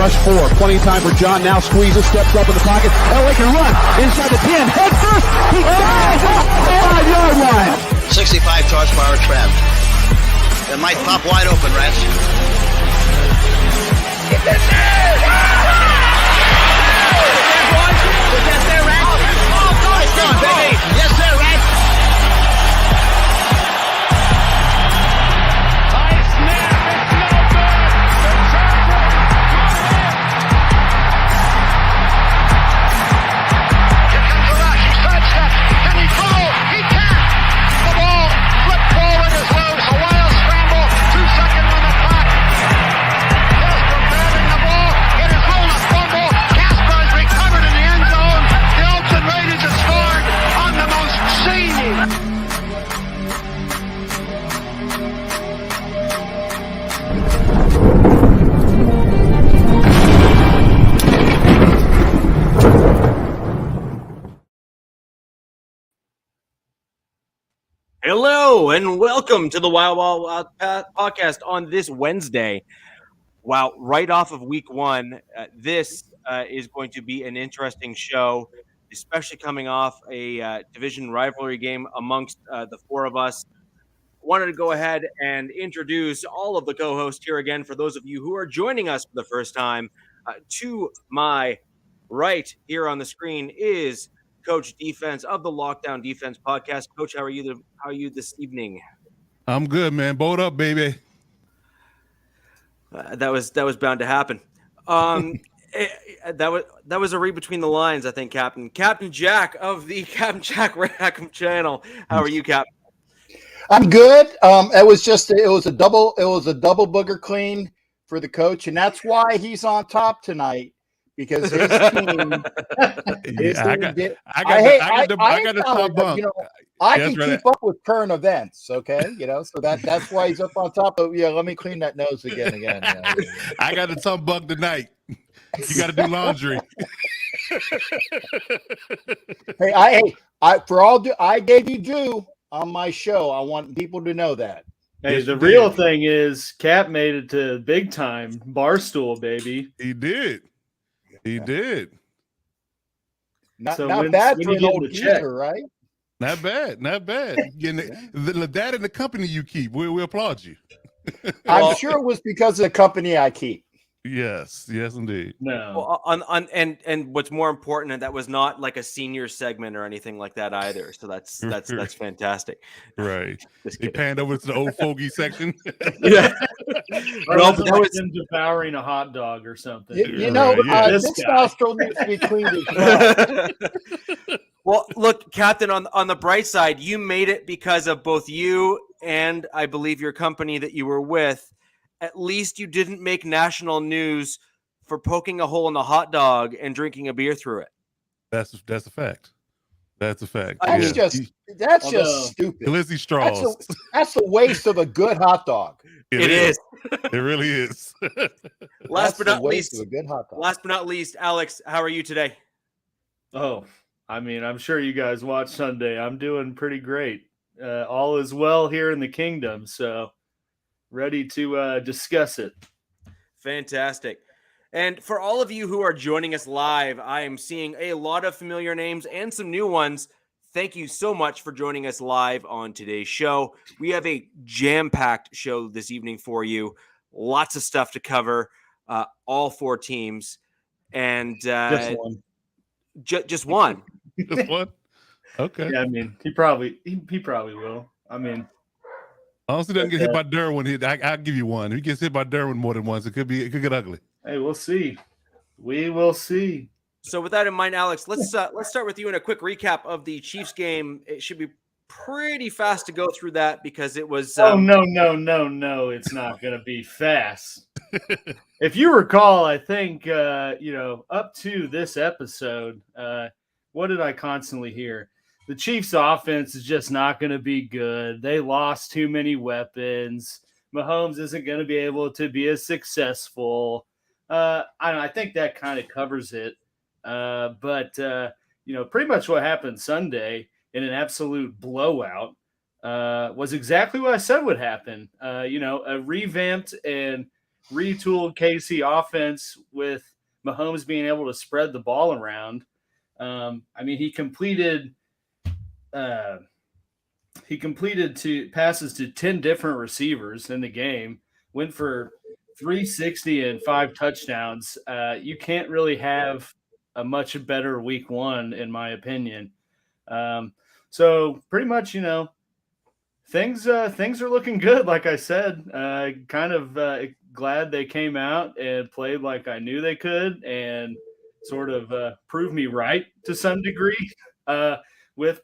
rush 4. Plenty of time for John. Now squeezes, steps up in the pocket. LA can run inside the 10. Head first. He dives off the 5-yard line. 65 horsepower trap. It might pop wide open, Rats. Get in there! Yes, sir, Rats. Nice going, baby. Yes, sir, Rats. High snap. It's no good. The Chargers Here comes the rush. He's sidestepped. Can he throw? He can. The ball flipped forward as loose. A wild scramble. 2 seconds on the clock. Casper grabbing the ball. It is on a fumble. Casper is recovered in the end zone. The Oakland Raiders have scored on the most zany. Hello and welcome to the Wild Wild Wild podcast on this Wednesday. Wow, right off of week 1, this is going to be an interesting show, especially coming off a division rivalry game amongst the 4 of us. Wanted to go ahead and introduce all of the co-hosts here again for those of you who are joining us for the first time. To my right here on the screen is Coach Defense of the Lockdown Defense podcast. Coach, how are you this evening? I'm good, man. Boat up, baby. That was bound to happen. That was a read between the lines, I think, Captain Jack of the Captain Jack Rackham channel. How are you, Captain? I'm good. It was a double booger clean for the coach, and that's why he's on top tonight. Because his team, I got the top bump. You know, I can keep up with current events, okay? You know, so that's why he's up on top. Of yeah, let me clean that nose again. You know. I got the top bump tonight. You got to do laundry. I gave you due on my show. I want people to know that. Hey, Yes, the you real did. thing is Cap made it to big time Barstool, baby. He did. He did. Not when bad you for an get old the check? geezer, right? Not bad. That and the company you keep, we applaud you. I'm sure it was because of the company I keep. Yes, indeed. No. Well, and what's more important, and that was not like a senior segment or anything like that either. So that's fantastic. Right. Just He kidding. panned over to the old fogey section. Yeah. Well, but that was him devouring a hot dog or something. You know, yeah. this nostril needs to be cleaned as well. Well, look, Captain, on the bright side, you made it because of both you and I believe your company that you were with. At least you didn't make national news for poking a hole in a hot dog and drinking a beer through it. That's a fact. That's a fact. That's just stupid. Glizzy straws. That's a waste of a good hot dog. It is. It really is. Last but That's not the waste least, of a good hot dog. last but not least, Alex, how are you today? Oh, I mean, I'm sure you guys watched Sunday. I'm doing pretty great. All is well here in the kingdom, so ready to discuss it. Fantastic. And for all of you who are joining us live, I am seeing a lot of familiar names and some new ones. Thank you so much for joining us live on today's show. We have a jam-packed show this evening for you. Lots of stuff to cover, all 4 teams. And Just one. Just one. Just one? Okay. Yeah, I mean, he probably will. I mean, Honestly, doesn't get hit by Derwin. I'll give you one. If he gets hit by Derwin more than once, it could get ugly. hey, we'll see. We will see. So with that in mind, Alex, let's start with you in a quick recap of the Chiefs game. It should be pretty fast to go through that because it was. No! It's not going to be fast. If you recall, I think up to this episode, what did I constantly hear? The Chiefs' offense is just not going to be good. They lost too many weapons. Mahomes isn't going to be able to be as successful. I think that kind of covers it. But pretty much what happened Sunday in an absolute blowout was exactly what I said would happen. A revamped and retooled KC offense with Mahomes being able to spread the ball around. I mean, he completed passes to 10 different receivers in the game, went for 360 and 5 touchdowns. You can't really have a much better week one, in my opinion. So pretty much, things are looking good. Like I said, kind of glad they came out and played like I knew they could, and sort of proved me right to some degree with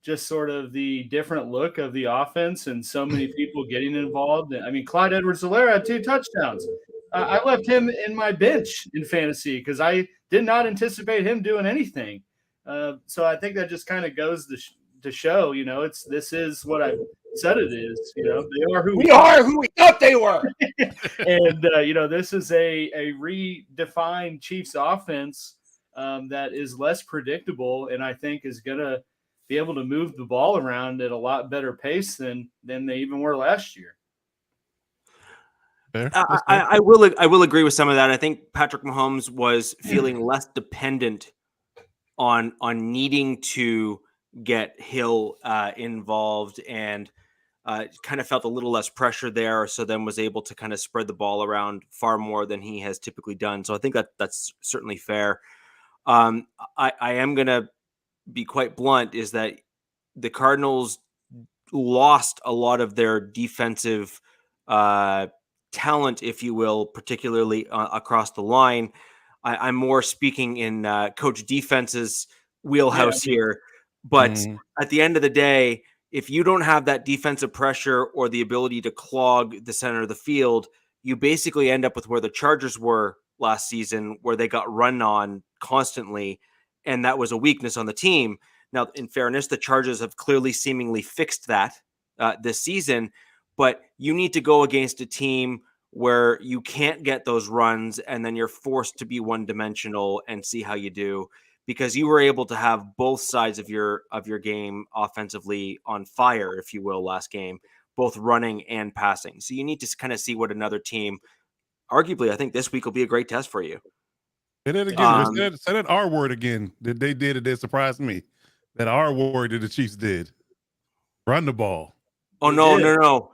just sort of the different look of the offense and so many people getting involved. I mean, Clyde Edwards-Helaire had 2 touchdowns. I left him in my bench in fantasy because I did not anticipate him doing anything. So I think that just kind of goes to show, this is what I said it is. They are who we are who we thought they were. And this is a redefined Chiefs offense that is less predictable, and I think is gonna be able to move the ball around at a lot better pace than they even were last year. I will agree with some of that. I think Patrick Mahomes was feeling less dependent on needing to get Hill involved, and kind of felt a little less pressure there. So then was able to kind of spread the ball around far more than he has typically done. So I think that's certainly fair. I am going to be quite blunt, is that the Cardinals lost a lot of their defensive talent, if you will, particularly across the line. I'm more speaking in Coach Defense's wheelhouse here. But at the end of the day, if you don't have that defensive pressure or the ability to clog the center of the field, you basically end up with where the Chargers were last season, where they got run on constantly, and that was a weakness on the team. Now, in fairness, the Chargers have clearly seemingly fixed that this season, but you need to go against a team where you can't get those runs, and then you're forced to be one-dimensional and see how you do, because you were able to have both sides of your game offensively on fire, if you will, last game, both running and passing. So you need to kind of see what another team, arguably, I think this week will be a great test for you. Say that again. Say that R word again. That they did it. That surprised me. That R word that the Chiefs did. Run the ball. Oh, no.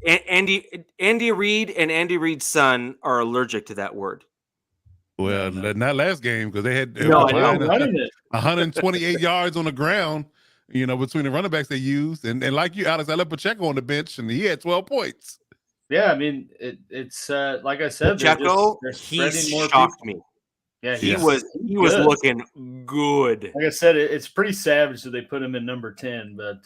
Andy Reid and Andy Reid's son are allergic to that word. Well, not last game, because they had 128 yards on the ground, between the running backs they used. And like you, Alex, I left Pacheco on the bench, and he had 12 points. Yeah, I mean, it's like I said, Pacheco, he shocked me. Yeah, he was looking good. Like I said, it's pretty savage that they put him in number 10, but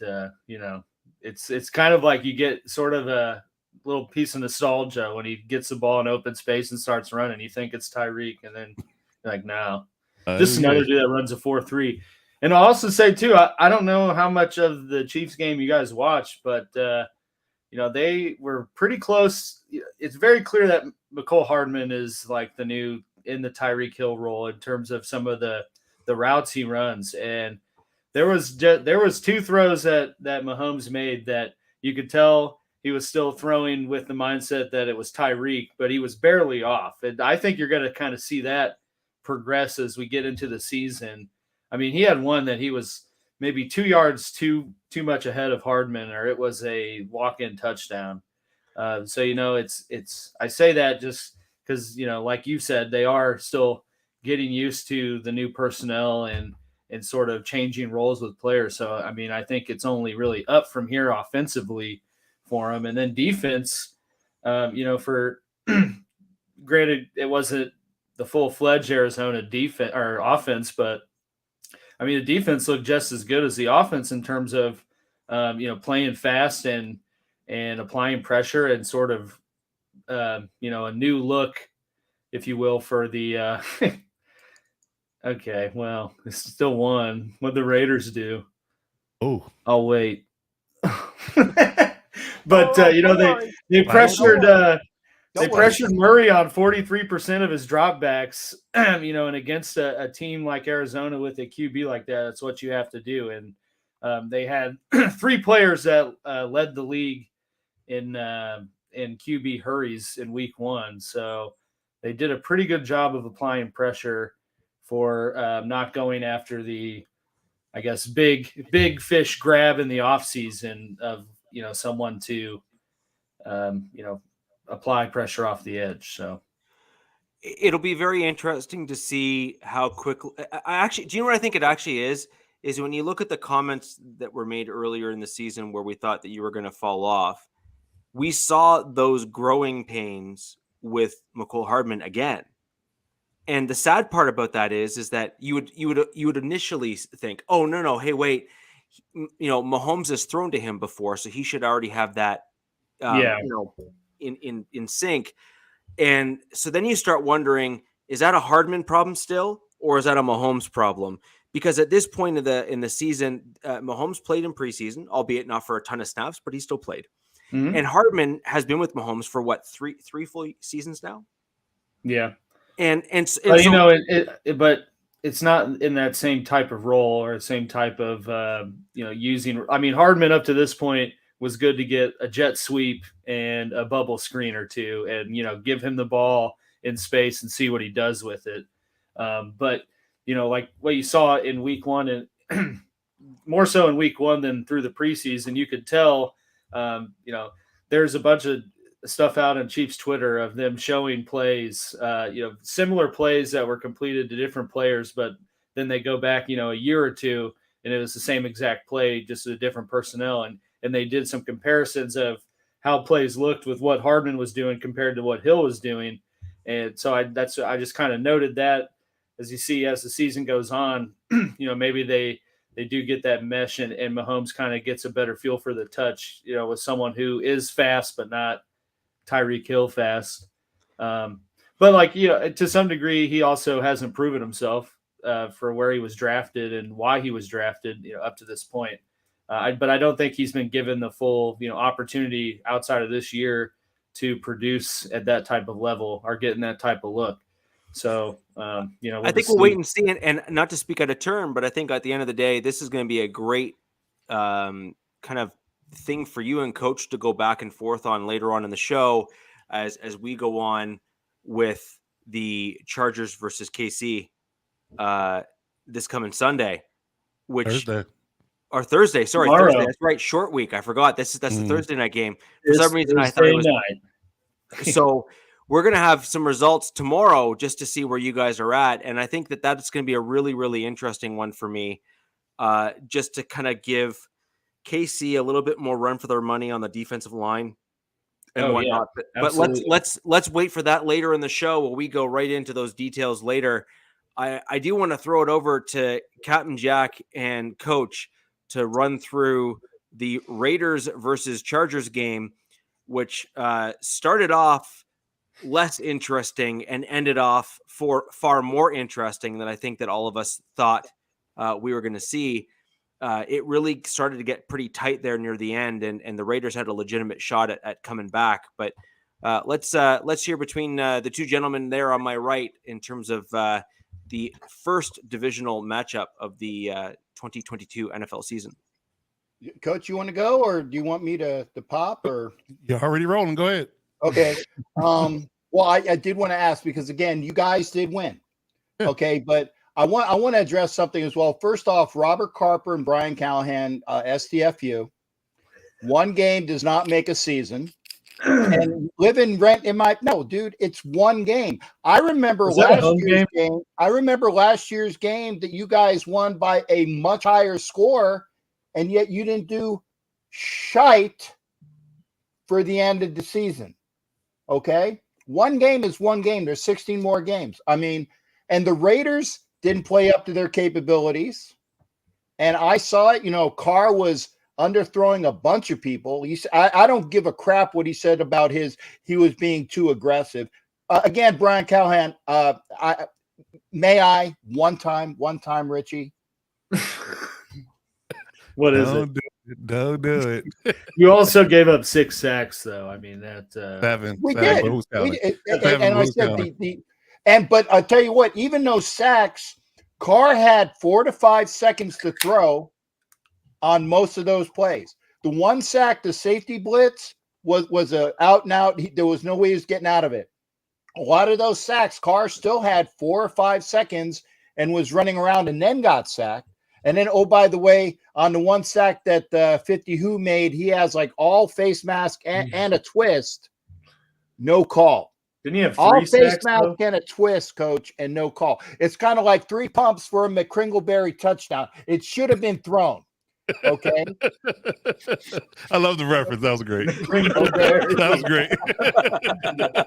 it's kind of like you get sort of a little piece of nostalgia when he gets the ball in open space and starts running. You think it's Tyreek, and then you're like, no, this is another dude that runs a 4.3. And I'll also say too, I don't know how much of the Chiefs game you guys watched, but they were pretty close. It's very clear that McCole Hardman is like the new in the Tyreek Hill role in terms of some of the routes he runs. And there was 2 throws that Mahomes made that you could tell he was still throwing with the mindset that it was Tyreek, but he was barely off. And I think you're going to kind of see that progress as we get into the season. I mean, he had one that he was maybe 2 yards too much ahead of Hardman, or it was a walk-in touchdown. So it's I say that just because like you said, they are still getting used to the new personnel and sort of changing roles with players. So I mean, I think it's only really up from here offensively for him. And then defense, for granted, it wasn't the full-fledged Arizona defense or offense, but I mean, the defense looked just as good as the offense in terms of, playing fast and applying pressure and sort of, a new look, if you will, for the okay, well, it's still one. What the Raiders do. Oh, I'll wait. But they pressured Murray on 43% of his dropbacks, and against a team like Arizona with a QB like that, that's what you have to do. And they had 3 players that led the league in in QB hurries in week 1. So they did a pretty good job of applying pressure for not going after the, I guess, big fish grab in the offseason of, someone to, apply pressure off the edge. So it'll be very interesting to see how quickly. I actually, do you know what I think it actually is? Is when you look at the comments that were made earlier in the season where we thought that you were going to fall off, we saw those growing pains with McCole Hardman again. And the sad part about that is that you would initially think, oh no, hey wait, Mahomes has thrown to him before, so he should already have that, in sync. And so then you start wondering, is that a Hardman problem still, or is that a Mahomes problem? Because at this point in the season, Mahomes played in preseason, albeit not for a ton of snaps, but he still played. Mm-hmm. And Hardman has been with Mahomes for what, three full seasons now? Yeah. And but but it's not in that same type of role or the same type of using. I mean, Hardman up to this point was good to get a jet sweep and a bubble screen or two, and give him the ball in space and see what he does with it. But like what you saw in week 1, and more so in week 1 than through the preseason, you could tell. There's a bunch of stuff out on Chiefs Twitter of them showing plays, similar plays that were completed to different players, but then they go back, a year or two, and it was the same exact play, just a different personnel. And they did some comparisons of how plays looked with what Hardman was doing compared to what Hill was doing. And so I just kind of noted that, as you see, as the season goes on, maybe they do get that mesh, and Mahomes kind of gets a better feel for the touch, with someone who is fast, but not Tyreek Hill fast. But to some degree, he also hasn't proven himself for where he was drafted and why he was drafted, up to this point. But I don't think he's been given the full, opportunity outside of this year to produce at that type of level or getting that type of look. So, I think we'll wait and see. And not to speak out of turn, but I think at the end of the day, this is going to be a great kind of thing for you and Coach to go back and forth on later on in the show as we go on with the Chargers versus KC this coming Sunday, Thursday. Sorry, tomorrow. Thursday. That's right. Short week. I forgot. That's the Thursday night game. For some reason, I thought it was night. So we're going to have some results tomorrow just to see where you guys are at. And I think that's going to be a really, really interesting one for me, just to kind of give KC a little bit more run for their money on the defensive line and whatnot. Yeah, but let's wait for that later in the show where we go right into those details later. I do want to throw it over to Captain Jack and Coach to run through the Raiders versus Chargers game, which started off less interesting and ended off far more interesting than I think that all of us thought we were going to see. It really started to get pretty tight there near the end, and the Raiders had a legitimate shot at coming back. But let's hear between the two gentlemen there on my right in terms of the first divisional matchup of the 2022 NFL season. Coach, you want to go, or do you want me to pop? Or you're already rolling. Go ahead. Okay. Well, I did want to ask because again, you guys did win. Okay, but I want to address something as well. First off, Robert Carper and Brian Callahan, STFU. One game does not make a season. And live and rent in my dude, it's one game. I remember last year's game. I remember last year's game that you guys won by a much higher score, and yet you didn't do shite for the end of the season. Okay? One game is one game. There's 16 more games. I mean, and the Raiders didn't play up to their capabilities. And I saw it. Carr was underthrowing a bunch of people. I don't give a crap what he said about he was being too aggressive. Again, Brian Callahan, one time, Richie. What is it? Don't do it. You also gave up 6 sacks, though. I mean, that seven. We did. And I said but I'll tell you what, even those sacks, Carr had 4 to 5 seconds to throw on most of those plays. The one sack, the safety blitz, was a out and out. There was no way he was getting out of it. A lot of those sacks, Carr still had 4 or 5 seconds and was running around and then got sacked. And then, oh, by the way, on the one sack that 50 Who made, he has like all face mask and a twist. No call. Didn't he have all three face sacks, mask though? and a twist, coach, and no call. It's kind of like 3 pumps for a McCringleberry touchdown. It should have been thrown. Okay. I love the reference. That was great. Okay. That was great.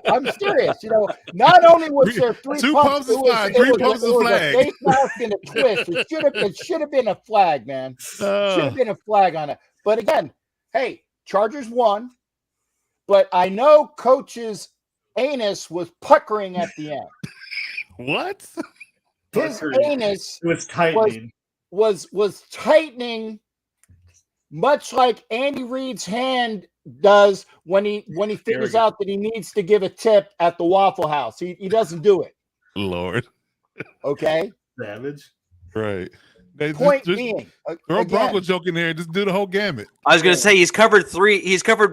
I'm serious. You know, not only was there 3 2 pumps, pumps is fine. 3 pumps is a flag. A face mask and a twist. It should have been a flag, man. Should have been a flag on it. But again, hey, Chargers won. But I know Coach's anus was puckering at the end. What? His anus was tightening. Was tightening, much like Andy Reid's hand does when he figures out that he needs to give a tip at the Waffle House. He doesn't do it. Lord. Okay. Savage. Right. Point being, throw a Bronco joke in there. Just do the whole gamut. I was going to say he's covered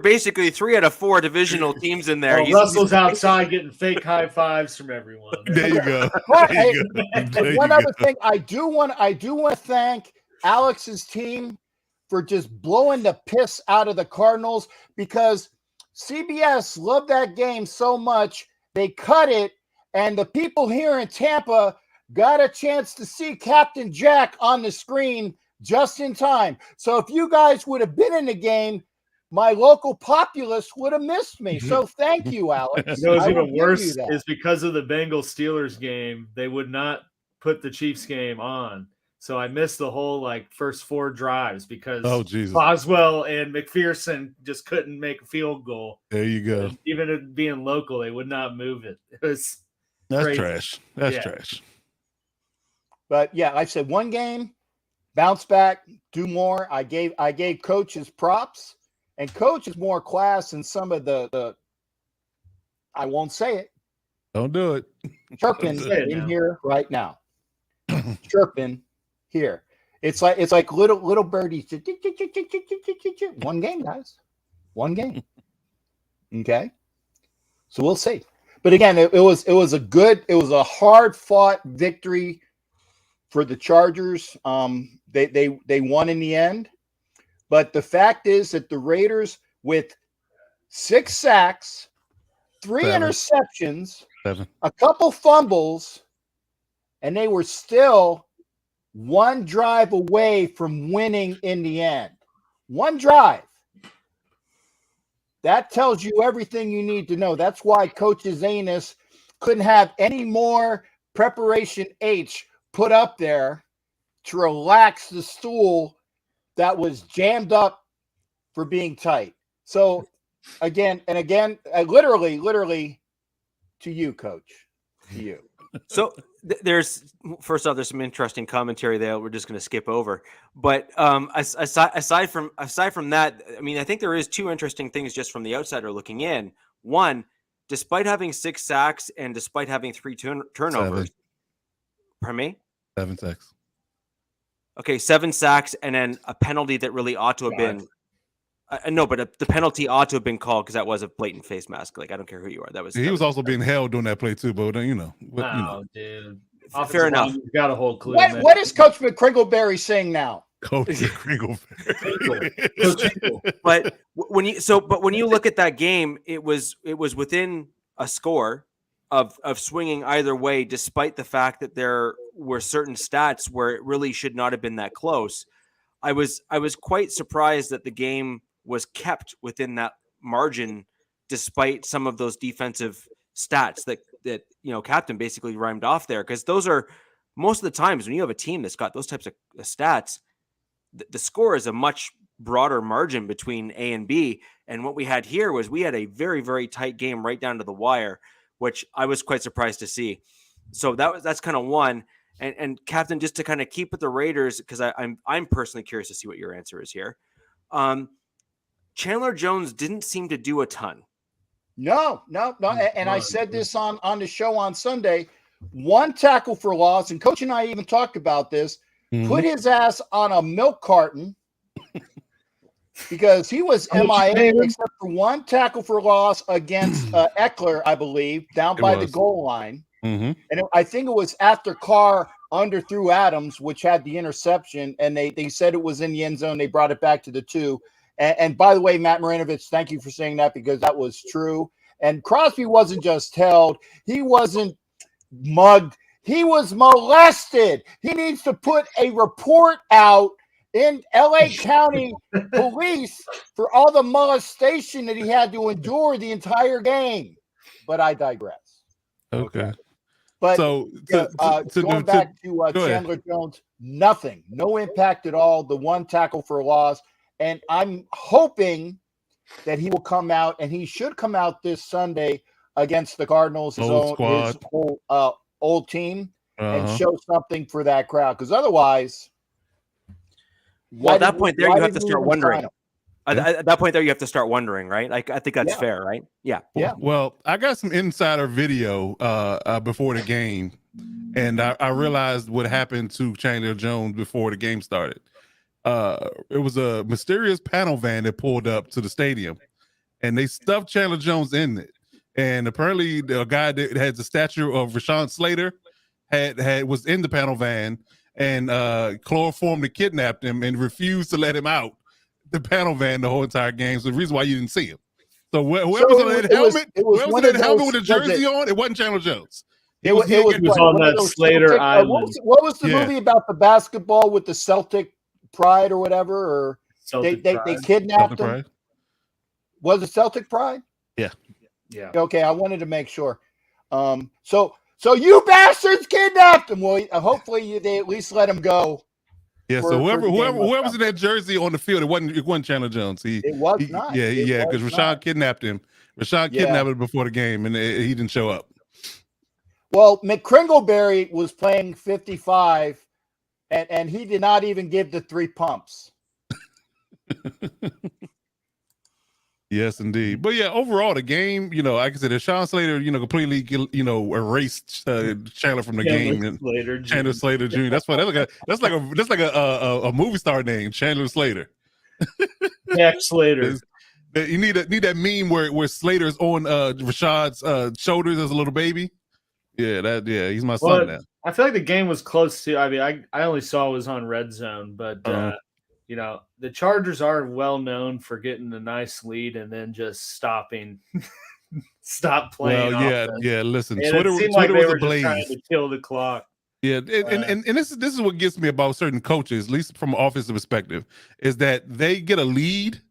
basically 3 out of 4 divisional teams in there. Russell's outside getting fake high fives from everyone. There you go. One other thing, I do want to thank Alex's team for just blowing the piss out of the Cardinals, because CBS loved that game so much they cut it, and the people here in Tampa got a chance to see Captain Jack on the screen just in time. So if you guys would have been in the game, my local populace would have missed me. So thank you, Alex. You know, what's even worse is because of the Bengals-Steelers game, they would not put the Chiefs game on. So I missed the whole first 4 drives because Boswell and McPherson just couldn't make a field goal. There you go. And even it being local, they would not move it. That's crazy. Trash. That's trash. But yeah, I said 1 game, bounce back, do more. I gave Coach his props, and Coach is more class than some of the I won't say it. Don't do it. Chirping in here right now. Chirping here. It's like little birdies. 1 game, guys. 1 game. Okay. So we'll see. But again, it was a hard fought victory for the Chargers. They won in the end. But the fact is that the Raiders, with 6 sacks, 3 interceptions, 7, a couple fumbles, and they were still 1 drive away from winning in the end. 1 drive. That tells you everything you need to know. That's why Coach Zanus couldn't have any more preparation H put up there to relax the stool that was jammed up for being tight. So again, literally to you, Coach, to you. So there's some interesting commentary there we're just going to skip over. But aside from that, I mean, I think there is 2 interesting things just from the outsider looking in. One, despite having 6 sacks and despite having 3 turnovers, 7. Pardon me? 7 sacks. Okay, 7 sacks and then a penalty that really ought to have been. The penalty ought to have been called because that was a blatant face mask. I don't care who you are. He was also being held during that play too, but dude. Fair enough. You've got a whole clue. What is Coach McCringleberry saying now? Coach McCringleberry. But when you look at that game, it was within a score of swinging either way, despite the fact that there were certain stats where it really should not have been that close. I was quite surprised that the game was kept within that margin, despite some of those defensive stats that Captain basically rhymed off there. Because those are most of the times when you have a team that's got those types of stats, the score is a much broader margin between A and B. And what we had here was we had a very, very tight game right down to the wire, which I was quite surprised to see. So that's kind of one. And Captain, just to kind of keep with the Raiders, because I'm personally curious to see what your answer is here. Chandler Jones didn't seem to do a ton. No. And I said this on the show on Sunday. 1 tackle for loss, and Coach and I even talked about this. Put his ass on a milk carton because he was How much you MIA paying him? except for one tackle for loss against Eckler, I believe, down It by the was. goal line. Mm-hmm. And I think it was after Carr underthrew Adams, which had the interception, and they said it was in the end zone. They brought it back to the 2. And by the way, Matt Marinovich, thank you for saying that because that was true. And Crosby wasn't just held. He wasn't mugged. He was molested. He needs to put a report out in LA County Police for all the molestation that he had to endure the entire game. But I digress. Okay. But So going back to Chandler Jones, nothing, no impact at all. The one tackle for a loss. And I'm hoping that he will come out, and he should come out this Sunday against the Cardinals, his old team, and show something for that crowd. Because otherwise, well, at that point there, you have to start wondering. At that point there, you have to start wondering, right? Like, I think that's fair, right? Yeah. Yeah. Well, I got some insider video before the game, and I realized what happened to Chandler Jones before the game started. It was a mysterious panel van that pulled up to the stadium, and they stuffed Chandler Jones in it. And apparently, the guy that has the stature of Rashawn Slater was in the panel van and chloroformed and kidnapped him and refused to let him out the panel van the whole entire game. So the reason why you didn't see him. So whoever was on that helmet, whoever was on that helmet with the jersey on, it wasn't Chandler Jones. It was on that Slater Island. What was the movie about the basketball with the Celtic Pride or whatever? Or they kidnapped him? Was it Celtic Pride? Yeah. Yeah. Okay, I wanted to make sure. So you bastards kidnapped him. Well, hopefully they at least let him go. Yeah. So whoever's in that jersey on the field, it wasn't Chandler Jones. It was not. Yeah, because Rashawn kidnapped him. Rashawn kidnapped him before the game, and he didn't show up. Well, McCringleberry was playing 55, and he did not even give the 3 pumps. Yes, indeed. But yeah, overall, the game, like I said, Rashawn Slater, completely, erased Chandler from the game. Chandler Slater Jr. That's like a movie star name, Chandler Slater. Jack Slater. You need that meme where Slater's on Rashad's shoulders as a little baby. Yeah, he's my son now. I feel like the game was close to. I mean, I only saw it was on Red Zone, but the Chargers are well known for getting a nice lead and then just stop playing. Well, yeah. Listen, and Twitter like was were ablaze. just trying to kill the clock. Yeah, and this is what gets me about certain coaches, at least from an offensive perspective, is that they get a lead,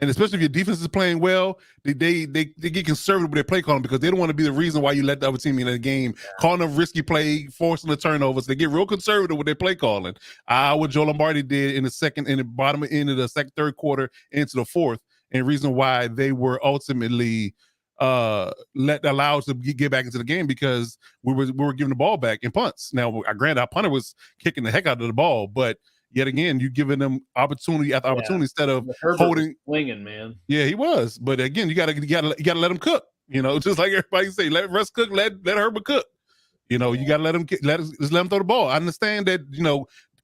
and especially if your defense is playing well, they get conservative with their play calling because they don't want to be the reason why you let the other team in the game, calling a risky play, forcing the turnovers. They get real conservative with their play calling. What Joe Lombardi did in the bottom end of the third quarter into the fourth, and the reason why they were ultimately allowed to get back into the game because we were giving the ball back in punts. Now, granted, our punter was kicking the heck out of the ball, but yet again, you're giving them opportunity after opportunity instead of holding. Swinging, man. Yeah, he was. But again, you gotta let him cook. Just like everybody say, let Russ cook, let Herbert cook. You gotta let him throw the ball. I understand that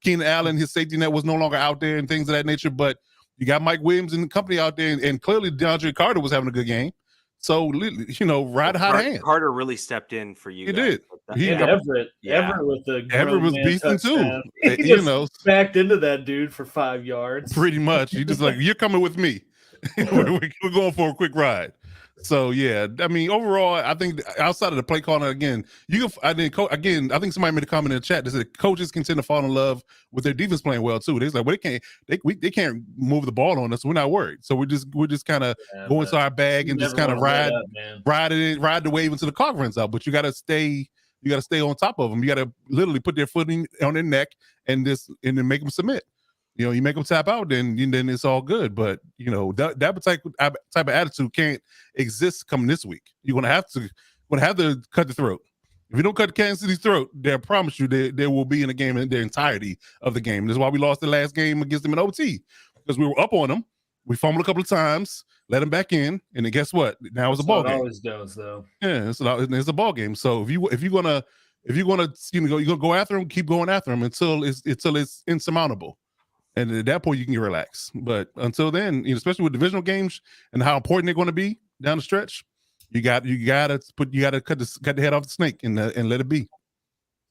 Keenan Allen, his safety net was no longer out there and things of that nature, but you got Mike Williams and company out there, and clearly DeAndre Carter was having a good game. So ride hot hand. Carter really stepped in for you. He guys. did. Everett with the Everett was beasting too. He just backed into that dude for 5 yards. Pretty much. You just like, you're coming with me. we're going for a quick ride. So yeah, I mean, overall, I think outside of the play calling, again, I think somebody made a comment in the chat that said coaches can tend to fall in love with their defense playing well too. They're like, well, they can't move the ball on us. So we're not worried. So we're just kind of go into our bag and just kind of ride the wave until the clock runs out. But you got to stay on top of them. You got to literally put their foot on their neck and then make them submit. You make them tap out, then it's all good. But that type of attitude can't exist coming this week. You're gonna have to cut the throat. If you don't cut Kansas City's throat, I promise you they will be in the game in their entirety of the game. That's why we lost the last game against them in OT, because we were up on them. We fumbled a couple of times, let them back in, and then guess what? Now it's a ball game. It always does, though. Yeah, it's a ball game. So if you're gonna go after them, keep going after them until it's insurmountable. And at that point, you can relax. But until then, especially with divisional games and how important they're going to be down the stretch, you got to cut the head off the snake and let it be.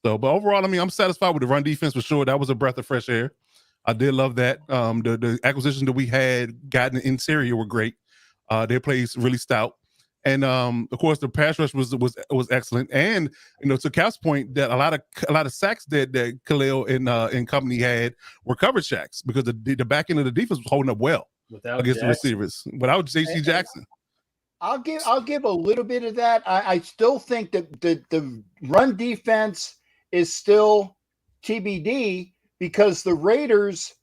So, but overall, I mean, I'm satisfied with the run defense for sure. That was a breath of fresh air. I did love that. The acquisitions that we had gotten in interior were great. Their plays really stout. And of course, the pass rush was excellent. And to Cap's point, that a lot of sacks that Khalil and company had were coverage sacks because the back end of the defense was holding up well against the receivers. Without J.C. Jackson, I'll give a little bit of that. I still think that the run defense is still TBD because the Raiders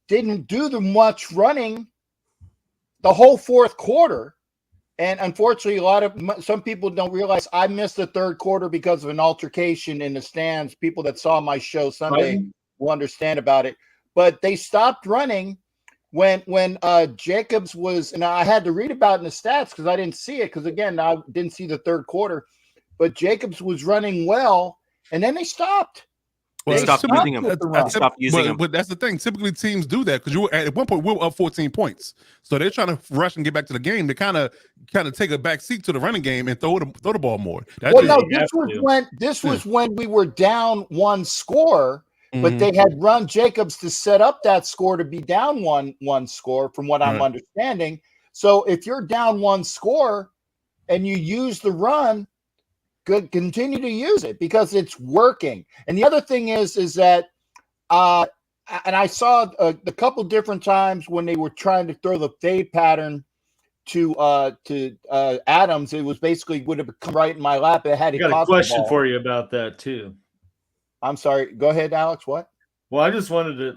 didn't do the much running the whole fourth quarter. And unfortunately, some people don't realize I missed the third quarter because of an altercation in the stands. People that saw my show Sunday will understand about it. But they stopped running when Jacobs was, and I had to read about it in the stats because I didn't see it because, again, I didn't see the third quarter. But Jacobs was running well, and then they stopped. Well, stopped using him. But that's the thing. Typically, teams do that because at one point we were up 14 points, so they're trying to rush and get back to the game. They kind of take a back seat to the running game and throw the ball more. This was when we were down one score, but they had run Jacobs to set up that score to be down one score, from what I'm understanding. So if you're down one score and you use the run, good, continue to use it because it's working. And the other thing is that, and I saw a couple different times when they were trying to throw the fade pattern to Adams, it was basically would have come right in my lap. It had. I got a question for you about that too. I'm sorry. Go ahead, Alex. What? Well, I just wanted to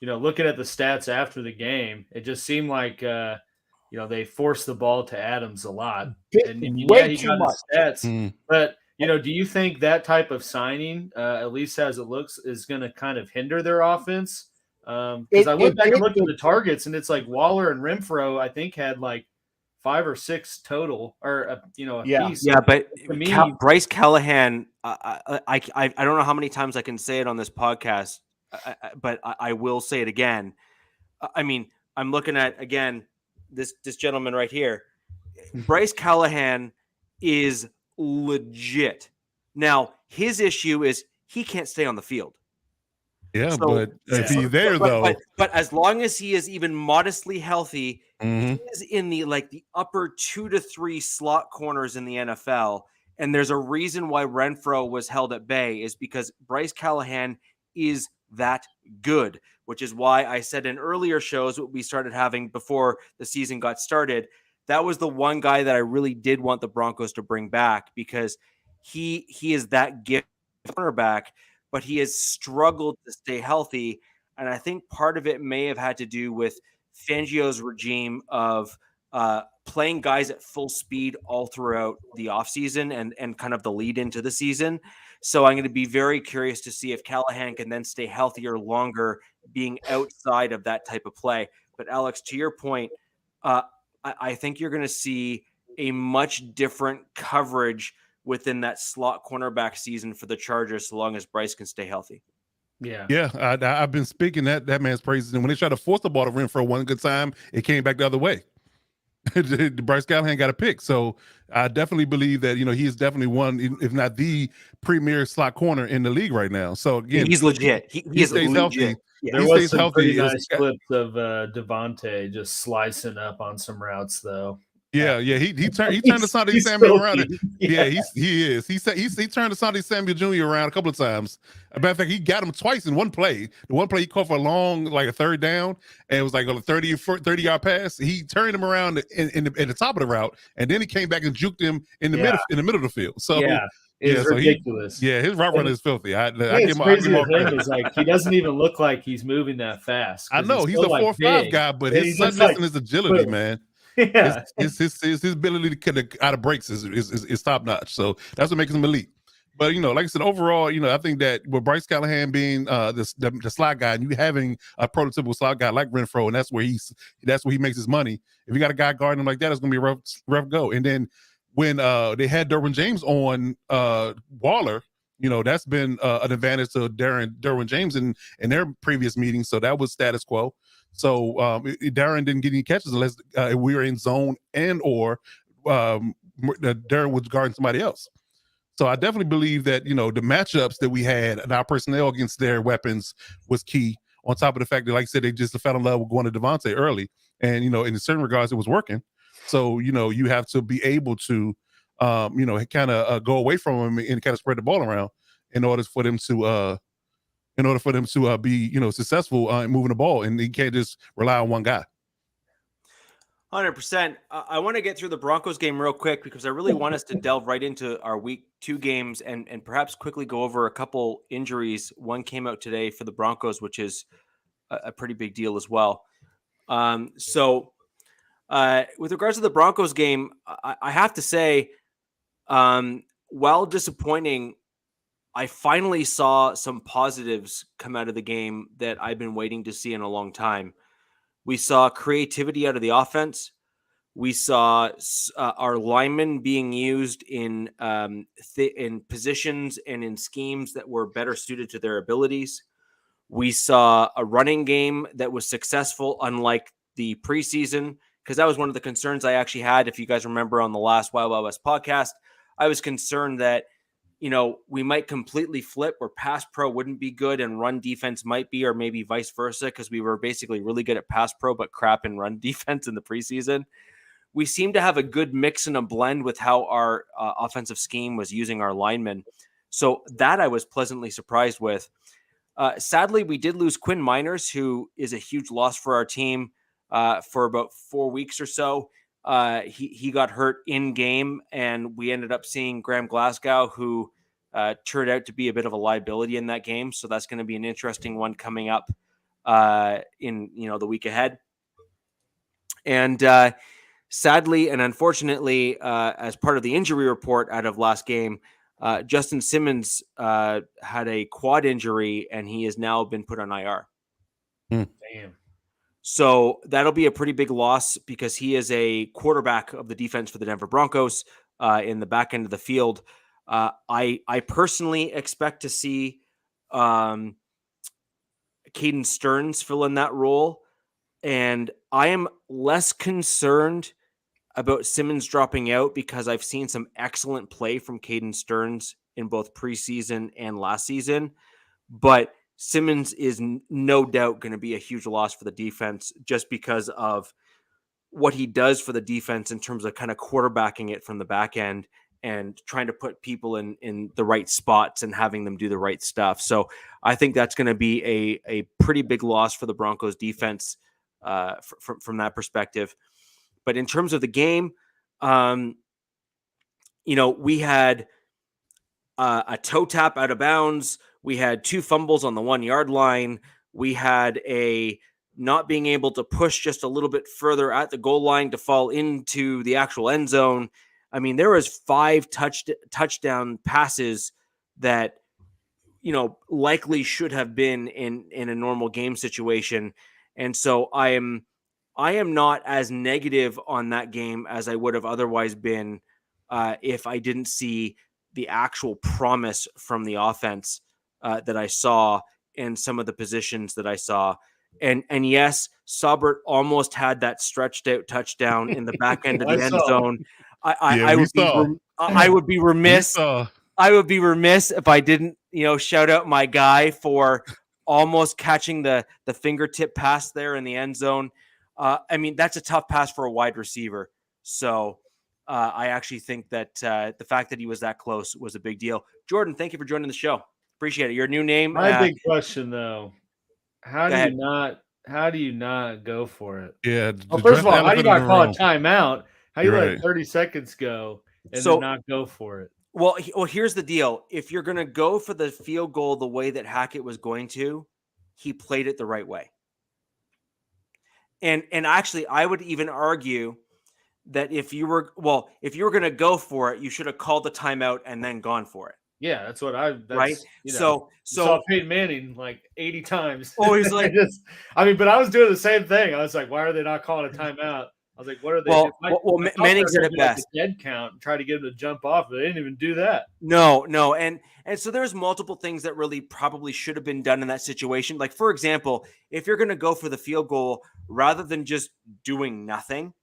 looking at the stats after the game, it just seemed like. They forced the ball to Adams a lot. And he got his stats. But, do you think that type of signing, at least as it looks, is going to kind of hinder their offense? Because I went back and looked at the targets, and it's like Waller and Renfro, I think, had like 5 or 6 total, or, a piece. Yeah, but Bryce Callahan, I don't know how many times I can say it on this podcast, but I will say it again. I mean, I'm looking at, again, this gentleman right here. Bryce Callahan is legit. Now, his issue is he can't stay on the field. Yeah, but if he's there, though. But as long as he is even modestly healthy, he is in the upper 2 to 3 slot corners in the NFL. And there's a reason why Renfro was held at bay is because Bryce Callahan is that good, which is why I said in earlier shows what we started having before the season got started, that was the one guy that I really did want the Broncos to bring back because he is that gift cornerback, but he has struggled to stay healthy. And I think part of it may have had to do with Fangio's regime of playing guys at full speed all throughout the offseason and kind of the lead into the season. So I'm going to be very curious to see if Callahan can then stay healthier longer being outside of that type of play. But Alex, to your point, I think you're going to see a much different coverage within that slot cornerback season for the Chargers so long as Bryce can stay healthy. Yeah. I've been speaking that man's praises. And when they tried to force the ball to Renfro one good time, it came back the other way. Bryce Callahan got a pick. So I definitely believe that, he is definitely one, if not the premier slot corner in the league right now. So again, he's legit. He stays legit. Healthy. Yeah. There was some pretty nice clips of Devontae just slicing up on some routes, though. Yeah. He turned the Asante Samuel around. Yeah, he is. He turned the Asante Samuel Jr. around a couple of times. As a matter of fact, he got him twice in one play. The one play he caught for a long, like a third down, and it was like a 30-yard pass. He turned him around at the top of the route, and then he came back and juked him in the middle of the field. So it's ridiculous. His route running is filthy. I give him is like he doesn't even look like he's moving that fast. I know he's a 4.5 guy, but his suddenness and his agility, man. Yeah, his ability to get out of breaks is top notch. So that's what makes him elite. But like I said, overall, I think that with Bryce Callahan being the slot guy, and you having a prototypical slot guy like Renfro, and that's where he makes his money. If you got a guy guarding him like that, it's gonna be a rough go. And then when they had Derwin James on Waller, That's been an advantage to Derwin James in their previous meetings. So that was status quo. So Darren didn't get any catches unless we were in zone or Darren was guarding somebody else. So I definitely believe that, the matchups that we had and our personnel against their weapons was key, on top of the fact that, like I said, they just fell in love with going to Devontae early. And, in certain regards, it was working. So, you have to be able to, kind of go away from them and kind of spread the ball around in order for them to be, successful in moving the ball. And you can't just rely on one guy. 100%. I want to get through the Broncos game real quick because I really want us to delve right into our week 2 games and perhaps quickly go over a couple injuries. One came out today for the Broncos, which is a pretty big deal as well. So with regards to the Broncos game, I have to say, while disappointing, I finally saw some positives come out of the game that I've been waiting to see in a long time. We saw creativity out of the offense. We saw our linemen being used in positions and in schemes that were better suited to their abilities. We saw a running game that was successful, unlike the preseason, because that was one of the concerns I actually had. If you guys remember on the last Wild Wild West podcast, I was concerned that we might completely flip where pass pro wouldn't be good and run defense might be, or maybe vice versa, because we were basically really good at pass pro, but crap in run defense in the preseason. We seem to have a good mix and a blend with how our offensive scheme was using our linemen. So that I was pleasantly surprised with. Sadly, we did lose Quinn Miners, who is a huge loss for our team for about 4 weeks or so. He got hurt in game, and we ended up seeing Graham Glasgow, who turned out to be a bit of a liability in that game. So that's going to be an interesting one coming up in the week ahead. And sadly and unfortunately, as part of the injury report out of last game, Justin Simmons had a quad injury, and he has now been put on IR. Damn. So that'll be a pretty big loss because he is a quarterback of the defense for the Denver Broncos in the back end of the field. I personally expect to see Caden Stearns fill in that role. And I am less concerned about Simmons dropping out because I've seen some excellent play from Caden Stearns in both preseason and last season. But Simmons is no doubt going to be a huge loss for the defense just because of what he does for the defense in terms of kind of quarterbacking it from the back end and trying to put people in the right spots and having them do the right stuff. So I think that's going to be a pretty big loss for the Broncos defense from that perspective. But in terms of the game, we had a toe tap out of bounds. We had 2 fumbles on the 1 yard line. We had a not being able to push just a little bit further at the goal line to fall into the actual end zone. I mean, there was 5 touchdown passes that, likely should have been in a normal game situation. And so I am not as negative on that game as I would have otherwise been if I didn't see the actual promise from the offense that I saw in some of the positions that I saw. And yes, Saubert almost had that stretched out touchdown in the back end of the end zone. I would be remiss. I would be remiss if I didn't, shout out my guy for almost catching the fingertip pass there in the end zone. I mean, that's a tough pass for a wide receiver. So I actually think that the fact that he was that close was a big deal. Jordan, thank you for joining the show. Appreciate it. Your new name. My big question, though, how do you not go for it? Yeah. Well, first of all, how do you not call a timeout? How do you let 30 seconds go and then not go for it? Well, here's the deal. If you're going to go for the field goal the way that Hackett was going to, he played it the right way. And actually, I would even argue that if you were going to go for it, you should have called the timeout and then gone for it. Yeah, that's what right. So saw Peyton Manning like 80 times. Oh, he's like, but I was doing the same thing. I was like, why are they not calling a timeout I was like, what are they Well, doing? well, Manning said it best. The dead count and try to get him to jump off, but they didn't even do that. No. And so there's multiple things that really probably should have been done in that situation. Like, for example, if you're going to go for the field goal, rather than just doing nothing,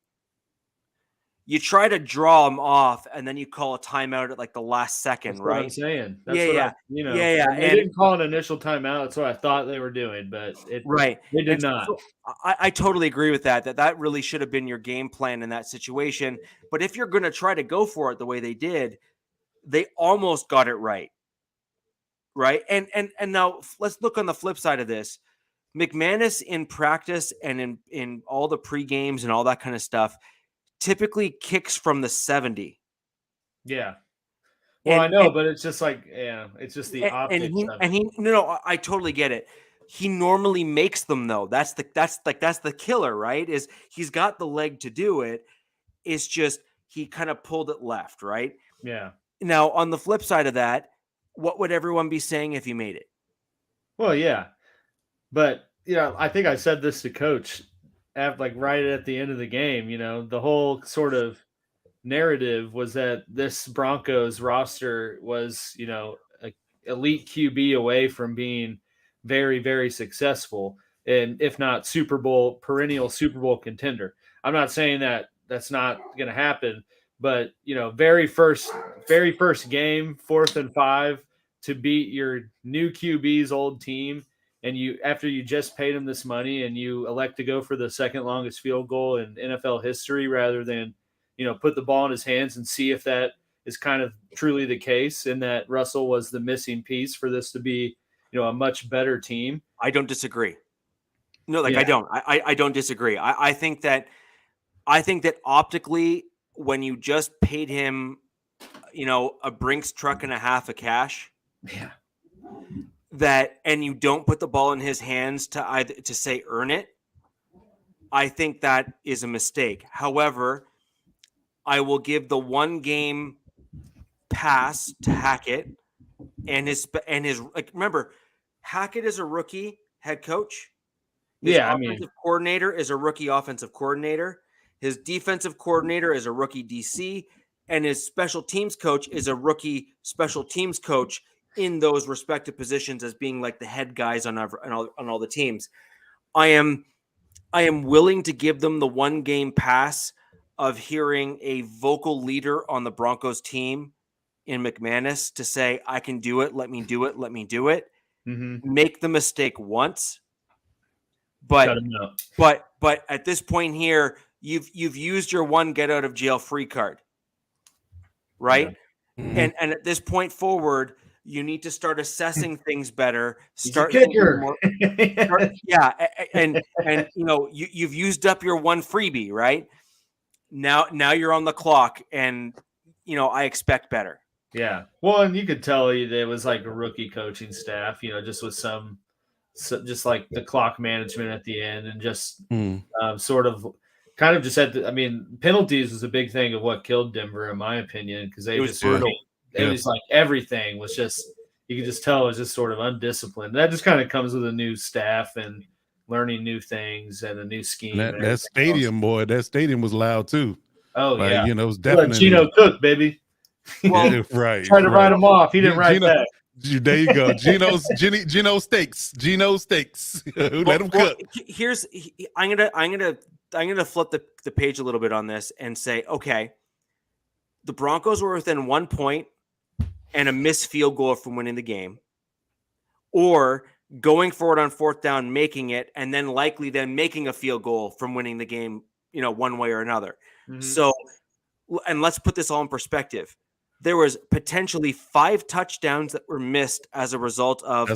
you try to draw them off, and then you call a timeout at like the last second, That's right? what I'm saying. That's Yeah. They didn't call an initial timeout. That's what I thought they were doing, but they did not. So I totally agree with that. That really should have been your game plan in that situation. But if you're going to try to go for it the way they did, they almost got it right. Right. And now let's look on the flip side of this. McManus in practice and in all the pre-games and all that kind of stuff typically kicks from the 70. Yeah. Well, I know, but it's just like, it's just the optics. I totally get it. He normally makes them though. That's the killer, right? Is he's got the leg to do it. It's just he kind of pulled it left, right? Yeah. Now, on the flip side of that, what would everyone be saying if he made it? Well, yeah. But, I think I said this to Coach right at the end of the game. The whole sort of narrative was that this Broncos roster was, a elite QB away from being very, very successful, and if not perennial Super Bowl contender. I'm not saying that that's not going to happen, but very first game, 4th and 5, to beat your new QB's old team, and after you just paid him this money, and you elect to go for the second longest field goal in NFL history rather than put the ball in his hands and see if that is kind of truly the case, and that Russell was the missing piece for this to be a much better team. I don't disagree. No, I don't. I don't disagree. I think that optically, when you just paid him, a Brinks truck and a half of cash, and you don't put the ball in his hands to say earn it, I think that is a mistake. However, I will give the one game pass to Hackett and his remember, Hackett is a rookie head coach. His offensive coordinator is a rookie offensive coordinator. His defensive coordinator is a rookie DC, and his special teams coach is a rookie special teams coach in those respective positions as being like the head guys on all the teams. I am willing to give them the one game pass of hearing a vocal leader on the Broncos team in McManus to say, I can do it. Let me do it. Let me do it. Mm-hmm. Make the mistake once. But at this point here, you've used your one get out of jail free card. Right. Yeah. Mm-hmm. And at this point forward, you need to start assessing things better. Start kicker. And you've used up your one freebie, right? Now you're on the clock, and I expect better. Yeah. Well, and you could tell it was like a rookie coaching staff, just with just like the clock management at the end, and just sort of kind of just penalties was a big thing of what killed Denver, in my opinion, because they just brutal. It was like everything was just, you could just tell it was just sort of undisciplined. That just kind of comes with a new staff and learning new things and a new scheme. That stadium, that stadium was loud too. Oh, yeah. It was definitely Gino Cook, baby. Well, right. Tried to write him off. He didn't write that. There you go. Gino Steaks. Let him cook. I'm gonna flip the page a little bit on this and say, okay, the Broncos were within 1 point and a missed field goal from winning the game, or going for it on 4th down, making it, and then likely making a field goal from winning the game, one way or another. Mm-hmm. So, and let's put this all in perspective. There was potentially 5 touchdowns that were missed as a result of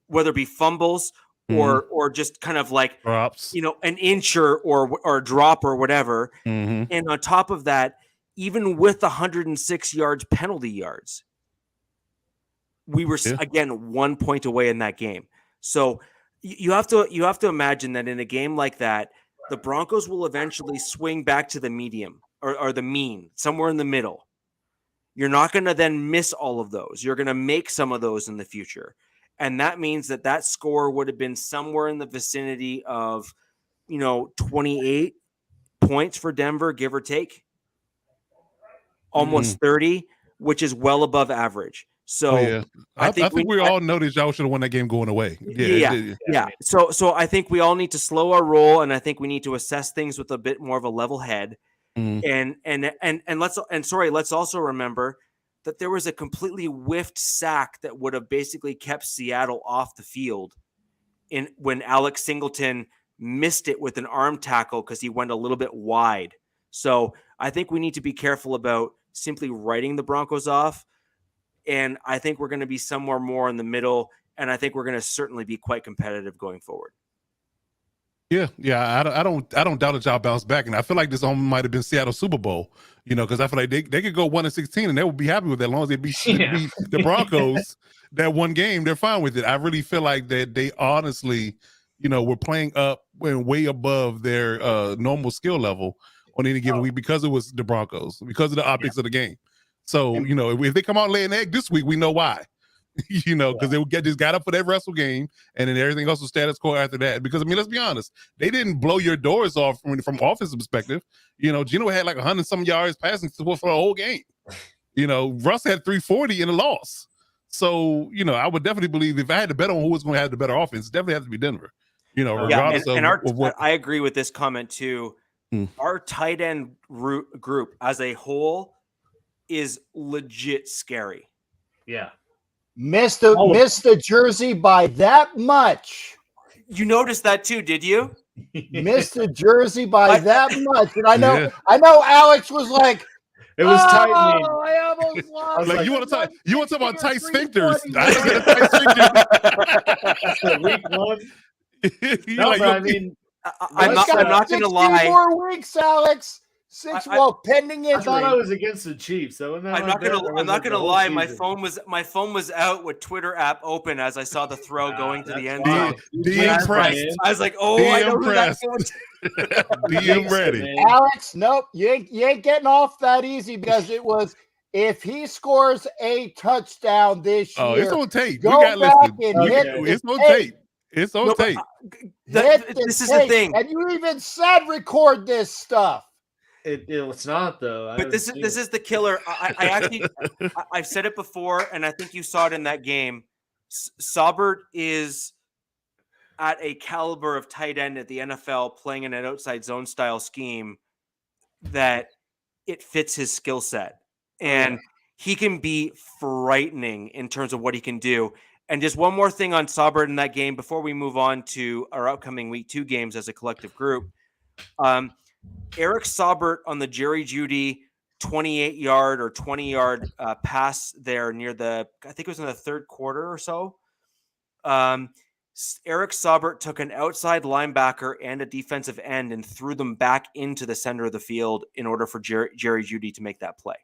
whether it be fumbles or just kind of like drops, an inch or drop or whatever. Mm-hmm. And on top of that, even with 106 yards penalty yards, we were again 1 point away in that game. So you have to imagine that in a game like that, the Broncos will eventually swing back to the medium or the mean, somewhere in the middle. You're not going to then miss all of those. You're going to make some of those in the future. And that means that score would have been somewhere in the vicinity of, 28 points for Denver, give or take. Almost 30, which is well above average. So I think we all noticed y'all should have won that game going away. Yeah. So I think we all need to slow our roll, and I think we need to assess things with a bit more of a level head. And let's also remember that there was a completely whiffed sack that would have basically kept Seattle off the field when Alex Singleton missed it with an arm tackle because he went a little bit wide. So I think we need to be careful about simply writing the Broncos off. And I think we're going to be somewhere more in the middle. And I think we're going to certainly be quite competitive going forward. Yeah. I don't doubt that y'all bounce back. And I feel like this might have been Seattle Super Bowl, because I feel like they could go 1-16 and they would be happy with that. As long as they beat the Broncos that one game, they're fine with it. I really feel like that they honestly, were playing up and way above their normal skill level on any given week because it was the Broncos, because of the optics of the game. So, if they come out and lay an egg this week, we know why. Because they just got up for that wrestle game, and then everything else was status quo after that. Because, let's be honest, they didn't blow your doors off from offensive perspective. Geno had like 100-some yards passing for the whole game. Russ had 340 in a loss. So, I would definitely believe if I had to bet on who was going to have the better offense, it definitely has to be Denver. Regardless of what. I agree with this comment too. Our tight end group as a whole is legit scary. Yeah. Missed the jersey by that much. You noticed that too, did you? Missed the jersey by that much. And I know Alex was like, it was tightening. I almost lost. Like, you want to talk about tight sphincters. I didn't get a tight sphincter. Week one. I'm not going to lie. 6 more weeks, Alex. Pending injury. I thought I was against the Chiefs. So I'm not gonna lie. My phone was out with Twitter app open as I saw the throw going to the end zone. Impressed. I was like, I know who that's going to. DM ready. Alex, nope, you ain't getting off that easy because it was if he scores a touchdown this year. It's on tape. Go back and hit it's on tape. It's on tape. This is the thing. And you even said record this stuff. It's not though. But this is the killer. I've said it before, and I think you saw it in that game. Saubert is at a caliber of tight end at the NFL, playing in an outside zone style scheme that it fits his skill set, and he can be frightening in terms of what he can do. And just one more thing on Saubert in that game before we move on to our upcoming week 2 games as a collective group. Eric Saubert on the Jerry Jeudy 28-yard or 20-yard pass there near I think it was in the third quarter or so. Eric Saubert took an outside linebacker and a defensive end and threw them back into the center of the field in order for Jerry Jeudy to make that play.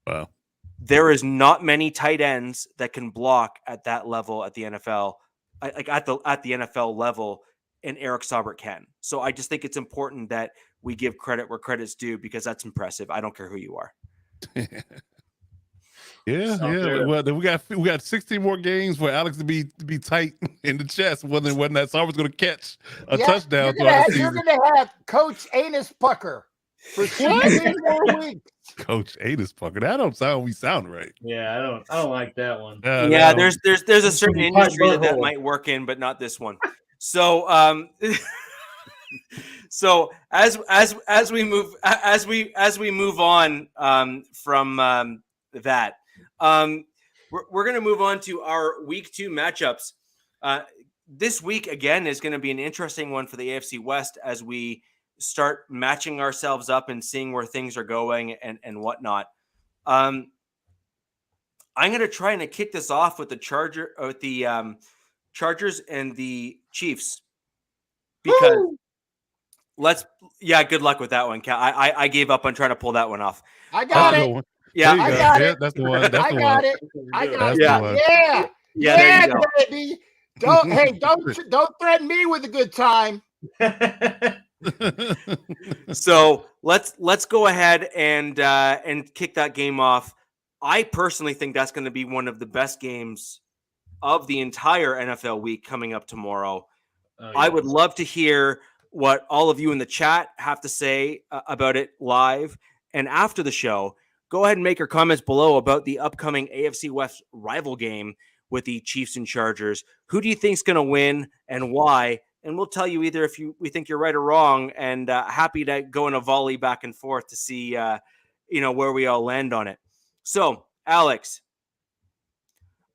Wow. There is not many tight ends that can block at that level at the NFL, like at the NFL level, and Eric Saubert can. So I just think it's important that we give credit where credit's due because that's impressive. I don't care who you are. Well, then we got 16 more games for Alex to be tight in the chest. Wasn't that Sauber's going to catch a touchdown throughout the season. You're going to have Coach Anus Pucker for 16 more weeks. Coach Anus Pucker. That don't sound right. Yeah, I don't like that one. There's a certain industry that might work in, but not this one. So so as we move on from that, we're going to move on to our week 2 matchups. This week again is going to be an interesting one for the AFC West as we start matching ourselves up and seeing where things are going and whatnot. I'm going to try and kick this off with the Chargers and the Chiefs because good luck with that one, Cal. I gave up on trying to pull that one off. I got it. Yeah, I got it. That's the one. I got it. Yeah, baby. Don't threaten me with a good time. So let's go ahead and kick that game off. I personally think that's going to be one of the best games of the entire NFL week coming up tomorrow. I would love to hear what all of you in the chat have to say about it live and after the show. Go ahead and make your comments below about the upcoming AFC West rival game with the Chiefs and Chargers. Who do you think is going to win and why? And we'll tell you either if we think you're right or wrong, and happy to go in a volley back and forth to see where we all land on it. So, Alex,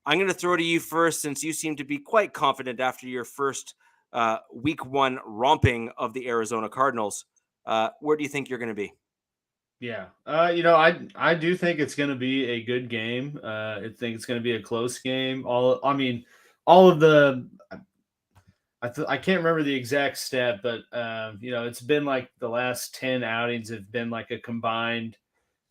I'm going to throw to you first, since you seem to be quite confident after your first week 1 romping of the Arizona Cardinals. Where do you think you're going to be? Yeah. I do think it's going to be a good game. I think it's going to be a close game. I can't remember the exact stat, but it's been like the last 10 outings have been like a combined,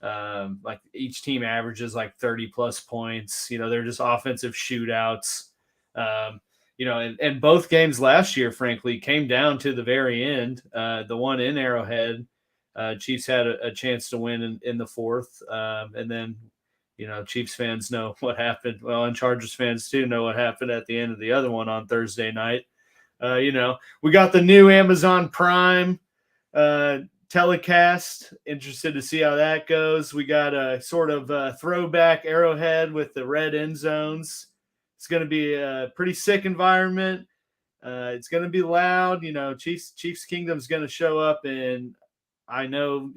like each team averages like 30 plus points. They're just offensive shootouts. And both games last year, frankly, came down to the very end. The one in Arrowhead, Chiefs had a chance to win in the fourth. And then, Chiefs fans know what happened. Well, and Chargers fans too know what happened at the end of the other one on Thursday night. We got the new Amazon Prime telecast. Interested to see how that goes. We got a sort of throwback Arrowhead with the red end zones. It's going to be a pretty sick environment. It's going to be loud. Chiefs Kingdom's going to show up, and I know,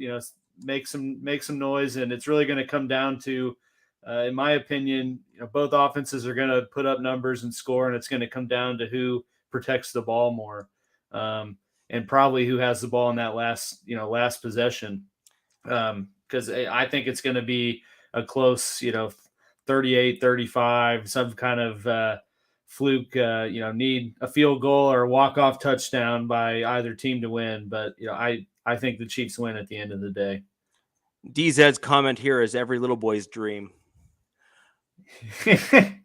make some noise, and it's really going to come down to, in my opinion, both offenses are going to put up numbers and score, and it's going to come down to who protects the ball more, and probably who has the ball in that last possession. Because I think it's going to be a close, 38-35, some kind of fluke, need a field goal or a walk-off touchdown by either team to win. But, I think the Chiefs win at the end of the day. DZ's comment here is every little boy's dream. I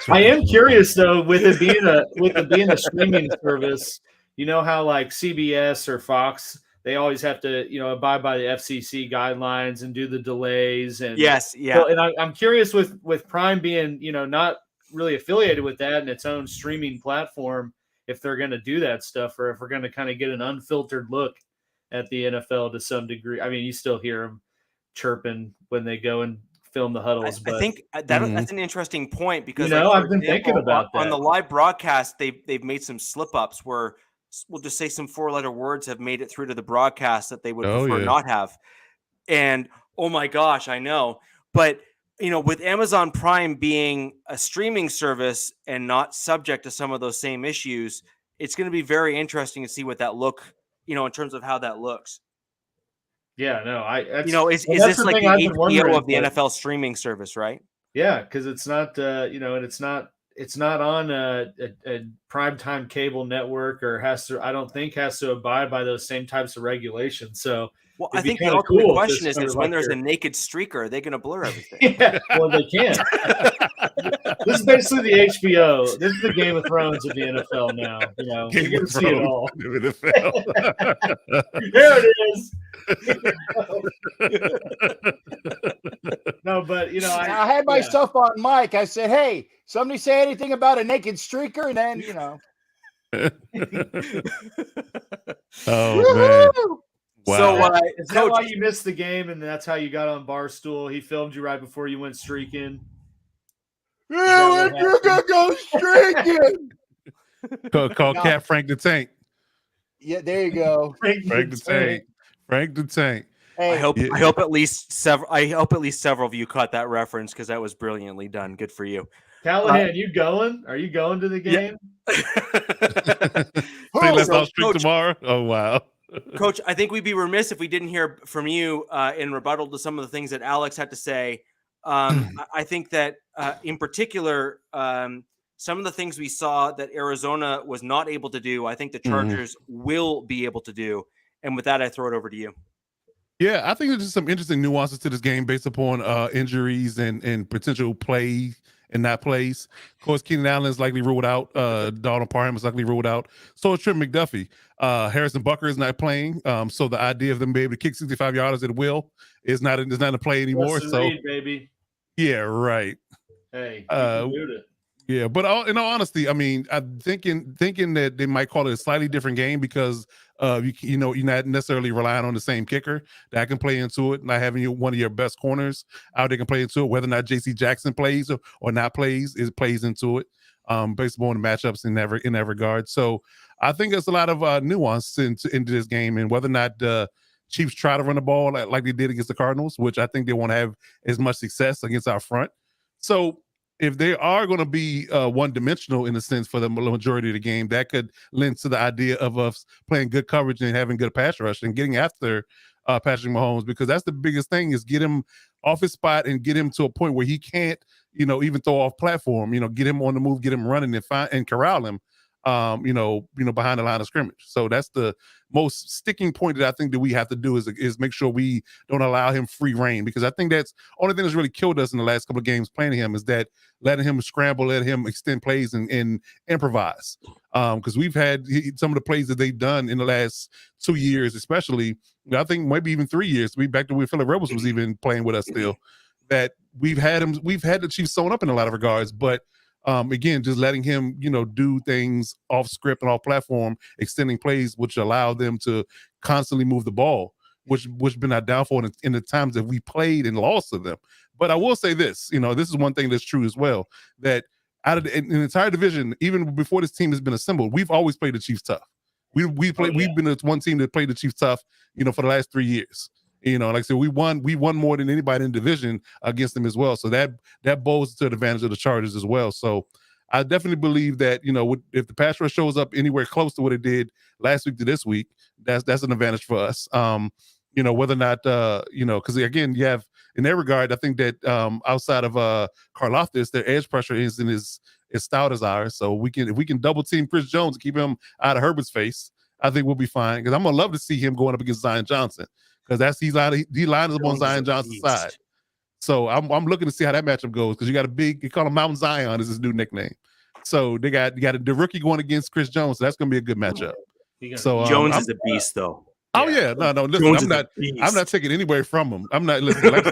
am curious though, with it being a streaming service, how like CBS or Fox, they always have to, abide by the FCC guidelines and do the delays. And yes. Yeah. So, and I'm curious with Prime being, not really affiliated with that and its own streaming platform, if they're going to do that stuff, or if we're going to kind of get an unfiltered look at the NFL to some degree. I mean, you still hear them chirping when they go and film the huddles. I think that's an interesting point, because I've been thinking about that. On the live broadcast, they've made some slip ups where we'll just say some 4-letter words have made it through to the broadcast that they would prefer not have. And oh my gosh, I know. But with Amazon Prime being a streaming service and not subject to some of those same issues, it's going to be very interesting to see what that in terms of how that looks. Yeah, no, is this like the HBO of the NFL streaming service, right? Yeah, because it's not, and it's not on a primetime cable network, or I don't think has to abide by those same types of regulations. So, well, I think the ultimate question is when there's a naked streaker, are they going to blur everything? Yeah, well, they can't. This is basically the HBO. This is the Game of Thrones of the NFL now. You're going to see it all. There it is. No, but I had myself on mic. I said, "Hey, somebody say anything about a naked streaker?" And then Oh man. Wow. So is that why you missed the game, and that's how you got on Barstool? He filmed you right before you went streaking. Yeah, you're gonna go streaking. Call Cat Frank the Tank. Yeah, there you go. Frank the Tank. Frank the Tank. Hey, I hope at least several of you caught that reference, because that was brilliantly done. Good for you. Callahan, you going? Are you going to the game? Say let's all streak tomorrow. Oh wow. Coach, I think we'd be remiss if we didn't hear from you in rebuttal to some of the things that Alex had to say. I think that in particular, some of the things we saw that Arizona was not able to do, I think the Chargers will be able to do. And with that, I throw it over to you. Yeah, I think there's just some interesting nuances to this game based upon injuries and potential play and not plays. Of course, Keenan Allen is likely ruled out. Donald Parham is likely ruled out. So is Trent McDuffie. Harrison Butker is not playing. So the idea of them being able to kick 65 yards at will is not a play anymore. Reed, baby. Yeah, right. Hey, you can do it. Yeah, but in all honesty, I mean, I'm thinking that they might call it a slightly different game because you're not necessarily relying on the same kicker that can play into it, not having one of your best corners out there can play into it. Whether or not J.C. Jackson plays or not plays, it plays into it. Based on the matchups in that regard. So I think there's a lot of nuance into this game, and whether or not the Chiefs try to run the ball like they did against the Cardinals, which I think they won't have as much success against our front. So if they are going to be one-dimensional in a sense for the majority of the game, that could lend to the idea of us playing good coverage and having good pass rush and getting after Patrick Mahomes, because that's the biggest thing, is get him off his spot and get him to a point where he can't, even throw off platform, get him on the move, get him running and corral him, behind the line of scrimmage. So that's the most sticking point that I think that we have to do is make sure we don't allow him free reign, because I think that's the only thing that's really killed us in the last couple of games playing him, is that letting him scramble, letting him extend plays and improvise. Because we've had some of the plays that they've done in the last 2 years, especially, I think maybe even 3 years, back to when Phillip Rivers was even playing with us still, that we've had the Chiefs sewn up in a lot of regards, but again, just letting him, do things off script and off platform, extending plays, which allow them to constantly move the ball, which been our downfall in the times that we played and lost to them. But I will say this, this is one thing that's true as well, that out of the entire division, even before this team has been assembled, we've always played the Chiefs tough. We've been the one team that played the Chiefs tough, for the last 3 years. Like I said, we won more than anybody in the division against them as well. So that bows to the advantage of the Chargers as well. So I definitely believe that, if the pass rush shows up anywhere close to what it did last week to this week, that's an advantage for us. Whether or not, because again, you have, in that regard, I think that outside of Karlaftis, their edge pressure isn't as stout as ours. So if we can double team Chris Jones and keep him out of Herbert's face, I think we'll be fine. Because I'm gonna love to see him going up against Zion Johnson, because he lines up on Zion Johnson's side. So I'm looking to see how that matchup goes, because you got you call him Mountain Zion is his new nickname. So you got the rookie going against Chris Jones. So that's gonna be a good matchup. So Jones is a beast, though. Oh yeah, no. Listen, I'm not taking anywhere from him. I'm not listening. Like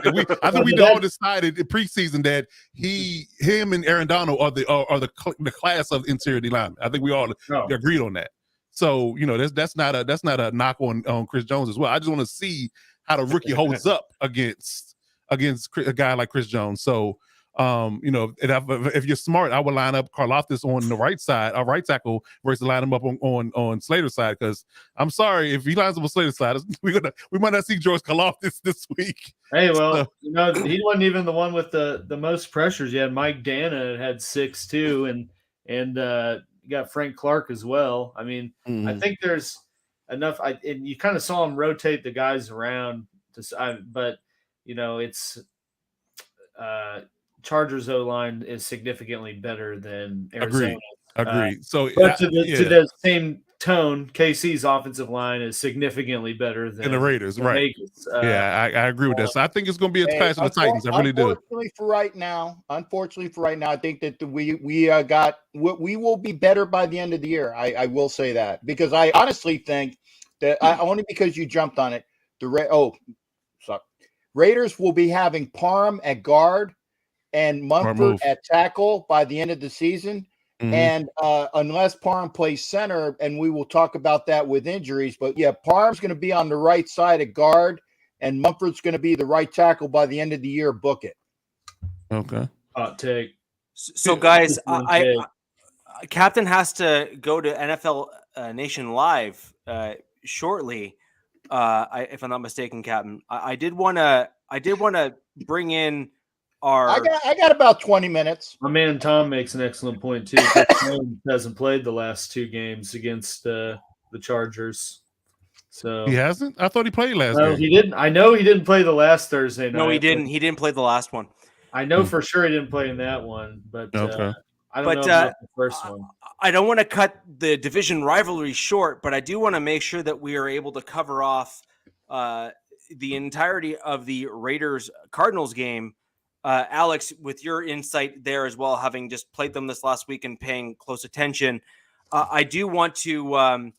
I think we all decided in preseason that him and Aaron Donald are the class of interior D linemen. I think we all agreed on that. So that's not a knock on Chris Jones as well. I just want to see how the rookie holds up against a guy like Chris Jones. So if you're smart, I would line up Karlaftis on the right side, our right tackle, versus line him up on Slater's side. Because I'm sorry, if he lines up on Slater's side, we might not see George Karlaftis this week. Hey, well, he wasn't even the one with the most pressures. You had Mike Dana had 6 too, and you got Frank Clark as well. I mean, I think there's enough. And you kind of saw him rotate the guys around. But it's Chargers O-line is significantly better than Arizona. Agreed. So, but to the same tone, KC's offensive line is significantly better than the Raiders, right? I agree with that. So I think it's going to be a clash of the Titans. I really do. Unfortunately for right now, I think that we will be better by the end of the year. I will say that, because I honestly think that only because you jumped on it. Raiders will be having Parham at guard and Munford at tackle by the end of the season. Mm-hmm. And unless Parham plays center, and we will talk about that with injuries, but yeah, Parham's going to be on the right side at guard, and Munford's going to be the right tackle by the end of the year. Book it. Okay. Hot take. So, guys, Captain has to go to NFL Nation Live shortly. If I'm not mistaken, Captain, I did want to bring in. I got about 20 minutes. My man Tom makes an excellent point too. Hasn't played the last 2 games against the Chargers. So he hasn't? I thought he played last game. He didn't. I know he didn't play the last Thursday night. No, he didn't. He didn't play the last one. I know for sure he didn't play in that one, but I don't know about the first one. I don't want to cut the division rivalry short, but I do want to make sure that we are able to cover off the entirety of the Raiders-Cardinals game. Alex, with your insight there as well, having just played them this last week and paying close attention, I do want to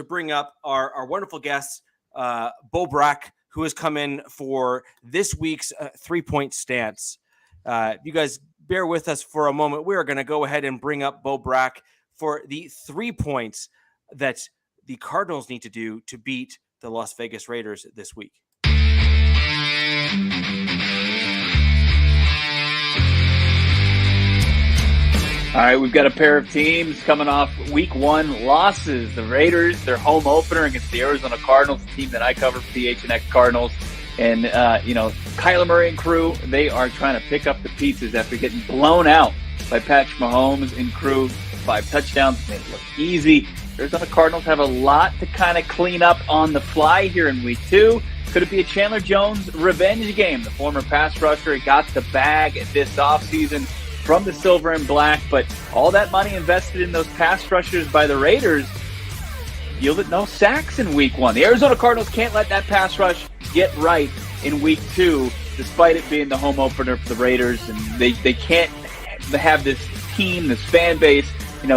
bring up our wonderful guest, Bo Brack, who has come in for this week's 3-point stance. You guys bear with us for a moment. We are going to go ahead and bring up Bo Brack for the 3 points that the Cardinals need to do to beat the Las Vegas Raiders this week. All right, we've got a pair of teams coming off week 1 losses. The Raiders, their home opener against the Arizona Cardinals, the team that I cover for the H&X Cardinals. And, Kyler Murray and crew, they are trying to pick up the pieces after getting blown out by Patrick Mahomes and crew. 5 touchdowns, made it look easy. Arizona Cardinals have a lot to kind of clean up on the fly here in week 2. Could it be a Chandler Jones revenge game? The former pass rusher got the bag this offseason from the silver and black, but all that money invested in those pass rushers by the Raiders yielded no sacks in week 1. The Arizona Cardinals can't let that pass rush get right in week 2, despite it being the home opener for the Raiders, and they can't have this team, this fan base,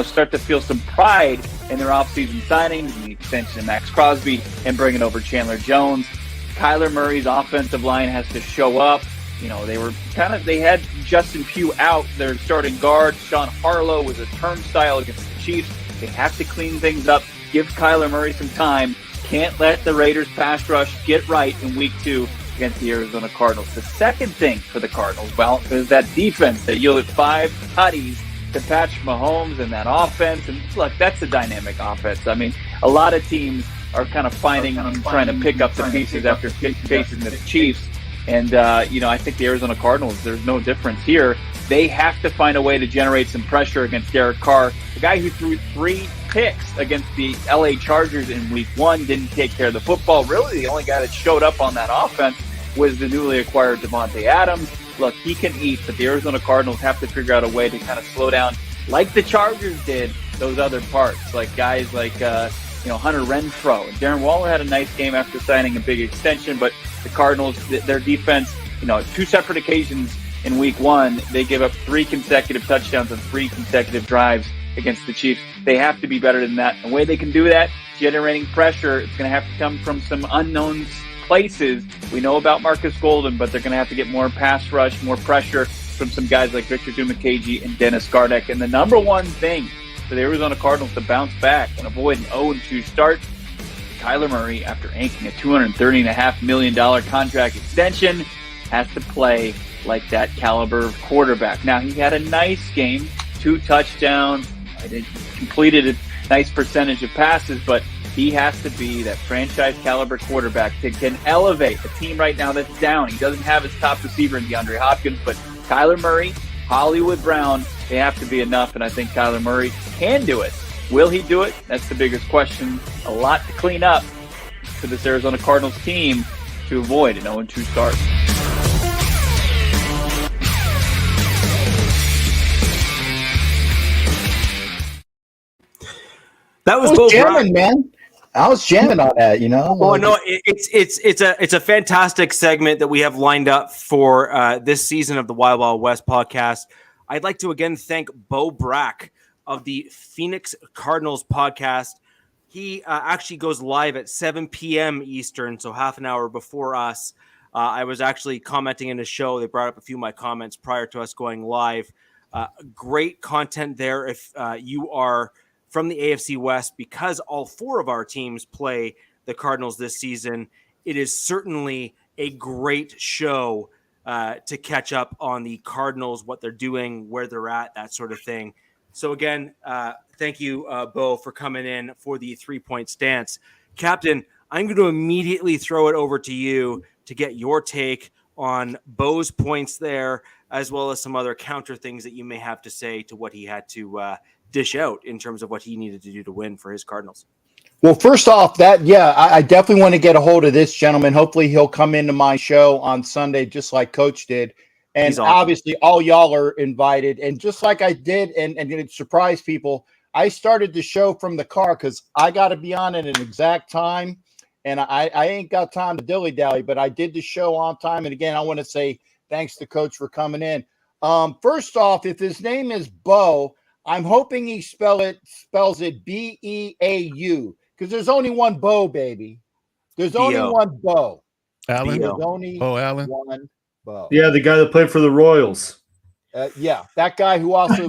start to feel some pride in their offseason signings and the extension of Max Crosby and bringing over Chandler Jones. Kyler Murray's offensive line has to show up. They had Justin Pugh out, their starting guard. Sean Harlow was a turnstile against the Chiefs. They have to clean things up, give Kyler Murray some time. Can't let the Raiders pass rush get right in week 2 against the Arizona Cardinals. The second thing for the Cardinals, is that defense that yielded 5 tutties to Patrick Mahomes and that offense. And look, that's a dynamic offense. I mean, a lot of teams are kind of trying to pick up the pieces after facing the Chiefs. And, I think the Arizona Cardinals, there's no difference here. They have to find a way to generate some pressure against Derek Carr, the guy who threw 3 picks against the LA Chargers in week 1, didn't take care of the football. Really, the only guy that showed up on that offense was the newly acquired Devontae Adams. Look, he can eat, but the Arizona Cardinals have to figure out a way to kind of slow down, like the Chargers did, those other parts, like guys like, Hunter Renfrow. Darren Waller had a nice game after signing a big extension, but the Cardinals, their defense, 2 separate occasions in week 1, they give up 3 consecutive touchdowns on 3 consecutive drives against the Chiefs. They have to be better than that. The way they can do that, generating pressure, it's going to have to come from some unknown places. We know about Marcus Golden, but they're going to have to get more pass rush, more pressure from some guys like Victor Dimukeje and Dennis Gardeck. And the number one thing for the Arizona Cardinals to bounce back and avoid an 0-2 start, Kyler Murray, after inking a $230.5 million contract extension, has to play like that caliber of quarterback. Now, he had a nice game, 2 touchdowns, completed a nice percentage of passes, but he has to be that franchise caliber quarterback that can elevate a team right now that's down. He doesn't have his top receiver in DeAndre Hopkins, but Kyler Murray, Hollywood Brown, they have to be enough, and I think Kyler Murray can do it. Will he do it? That's the biggest question. A lot to clean up for this Arizona Cardinals team to avoid an 0-2 start. That was I was Bo jamming, Brack. man. I was jamming on that, Oh no, it's a fantastic segment that we have lined up for this season of the Wild Wild West podcast. I'd like to again thank Bo Brack of the Phoenix Cardinals podcast. He actually goes live at 7 p.m. Eastern, so half an hour before us. I was actually commenting in the show. They brought up a few of my comments prior to us going live. Great content there if you are from the AFC West, because all 4 of our teams play the Cardinals this season. It is certainly a great show to catch up on the Cardinals, what they're doing, where they're at, that sort of thing. So again, thank you, Bo, for coming in for the 3-point stance. Captain, I'm going to immediately throw it over to you to get your take on Bo's points there, as well as some other counter things that you may have to say to what he had to dish out in terms of what he needed to do to win for his Cardinals. Well, first off, I definitely want to get a hold of this gentleman. Hopefully he'll come into my show on Sunday, just like Coach did. And He's awesome. obviously all y'all are invited. And just like I did, and it surprised people, I started the show from the car because I got to be on at an exact time. And I ain't got time to dilly-dally, but I did the show on time. And again, I want to say thanks to Coach for coming in. First off, if his name is Bo, I'm hoping he spells it B-E-A-U, because there's only one Bo, baby. There's only one Bo. Allen? There's only Allen? one Bo. Yeah, the guy that played for the Royals. Yeah, that guy who also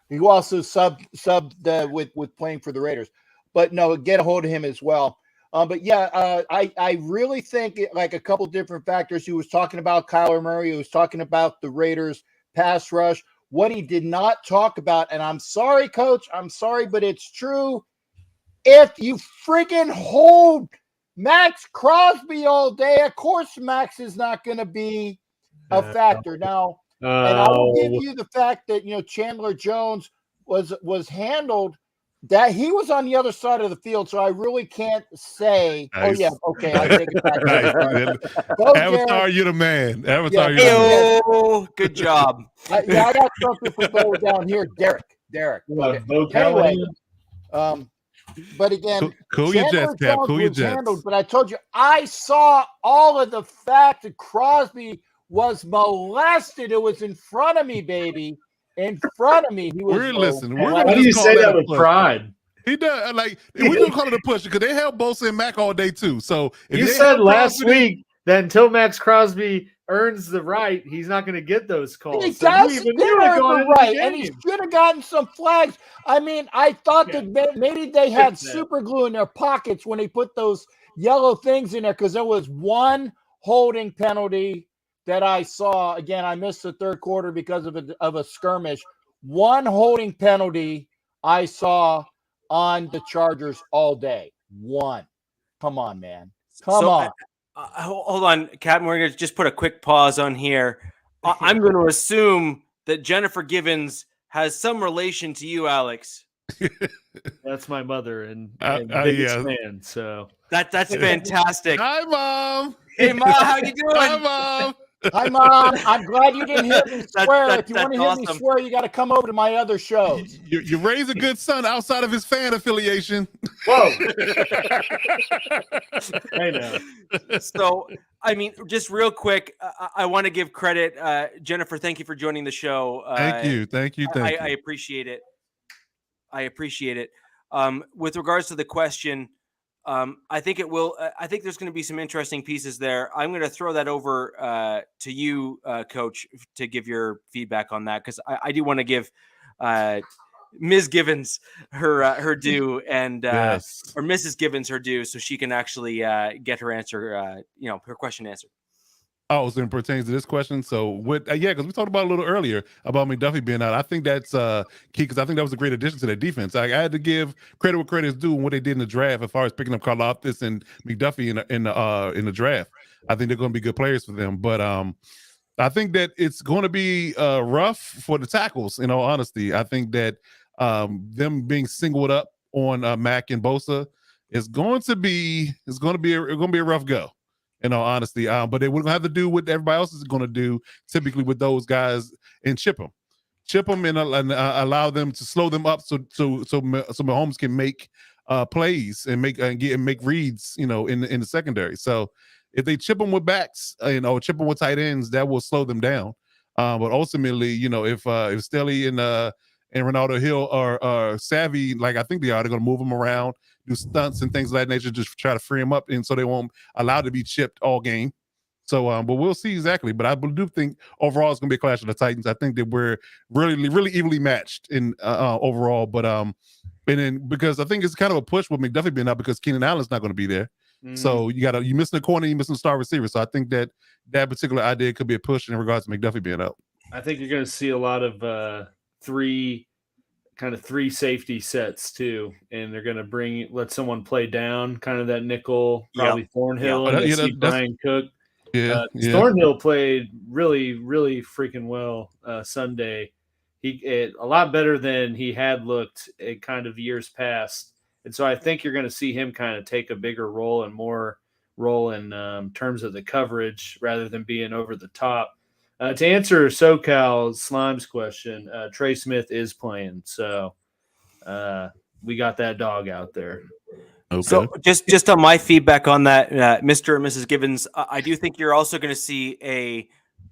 who also subbed with playing for the Raiders. But no, get a hold of him as well. But yeah, I really think like a couple different factors. He was talking about Kyler Murray. He was talking about the Raiders pass rush. What he did not talk about, and I'm sorry, Coach, I'm sorry, but it's true. If you freaking hold Max Crosby all day, of course Max is not going to be a factor. Now, and I will give you the fact that Chandler Jones was handled, that he was on the other side of the field, so I really can't say. Nice. Oh yeah, okay, I take it back. Nice. Avatar, you're the man. Avatar, you're the man. Oh, good job. I got something for Bo down here, Derek. Anyway, but again, cool your jets, Cap. Cool your jets. Handled, but I told you, I saw all of the fact that Crosby was molested. It was in front of me, baby. In front of me. He was. Why do you say that with pride? He does. Like, we're going to call it a push because they held Bosa and Mac all day, too. So you said last week that until Max Crosby earns the right, he's not going to get those calls. He does earn the right, and he should have gotten some flags. I mean, I thought that maybe they had super glue in their pockets when they put those yellow things in there, because there was one holding penalty that I saw. Again, I missed the third quarter because of a skirmish. One holding penalty I saw on the Chargers all day. One. Come on, man. Come on. Hold on, Captain. We're going to just put a quick pause on here. I'm going to assume that Jennifer Givens has some relation to you, Alex. That's my mother and biggest fan. So that's fantastic. Hi, Mom. Hey, Mom. How you doing? Hi, Mom. Hi, Mom. I'm glad you didn't hear me swear. If you want to hear me swear, you got to come over to my other shows. You raise a good son outside of his fan affiliation. Whoa. I know. So, I mean, just real quick, I want to give credit. Jennifer, thank you for joining the show. Thank you. I appreciate it. With regards to the question, I think it will. I think there's going to be some interesting pieces there. I'm going to throw that over to you, Coach, to give your feedback on that, because I do want to give Ms. Givens her due, and or Mrs. Givens her due, so she can actually get her answer. Her question answered. Oh, so it pertains to this question. So, because we talked about a little earlier about McDuffie being out. I think that's key, because I think that was a great addition to their defense. I had to give credit where credit is due and what they did in the draft as far as picking up Karlaftis and McDuffie in the draft. I think they're going to be good players for them. But I think that it's going to be rough for the tackles. In all honesty, I think that them being singled up on Mac and Bosa is going to be a rough go. In all honesty, but they wouldn't have to do what everybody else is going to do typically with those guys and chip them and allow them to slow them up so Mahomes can make plays and make reads, in the secondary. So if they chip them with backs, chip them with tight ends, that will slow them down. But ultimately, if Staley and Ronaldo Hill are savvy, like I think they are, they're going to move them around, do stunts and things of that nature, just try to free them up, and so they won't allow to be chipped all game. So, but we'll see exactly. But I do think overall it's going to be a clash of the Titans. I think that we're really, really evenly matched in overall. But and then because I think it's kind of a push with McDuffie being out, because Keenan Allen's not going to be there. So you missing the corner, you missing the star receiver. So I think that particular idea could be a push in regards to McDuffie being out. I think you're going to see a lot of three safety sets too, and they're going to let someone play down, kind of that nickel, probably Thornhill, and Brian Cook. Thornhill played really, really freaking well Sunday. He a lot better than he had looked in kind of years past, and so I think you're going to see him kind of take a bigger role and more role in terms of the coverage rather than being over the top. To answer SoCal Slime's question, Trey Smith is playing, so we got that dog out there. Okay. So just on my feedback on that, Mr. and Mrs. Givens, I do think you're also going to see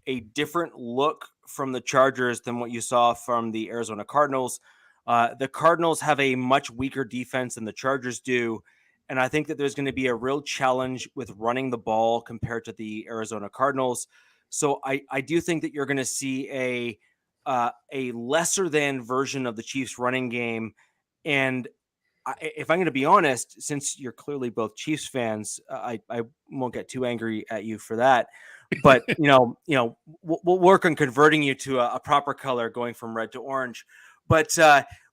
a different look from the Chargers than what you saw from the Arizona Cardinals. The Cardinals have a much weaker defense than the Chargers do, and I think that there's going to be a real challenge with running the ball compared to the Arizona Cardinals. So I do think that you're going to see a lesser than version of the Chiefs running game. And if I'm going to be honest, since you're clearly both Chiefs fans, I won't get too angry at you for that. But we'll work on converting you to a proper color, going from red to orange. But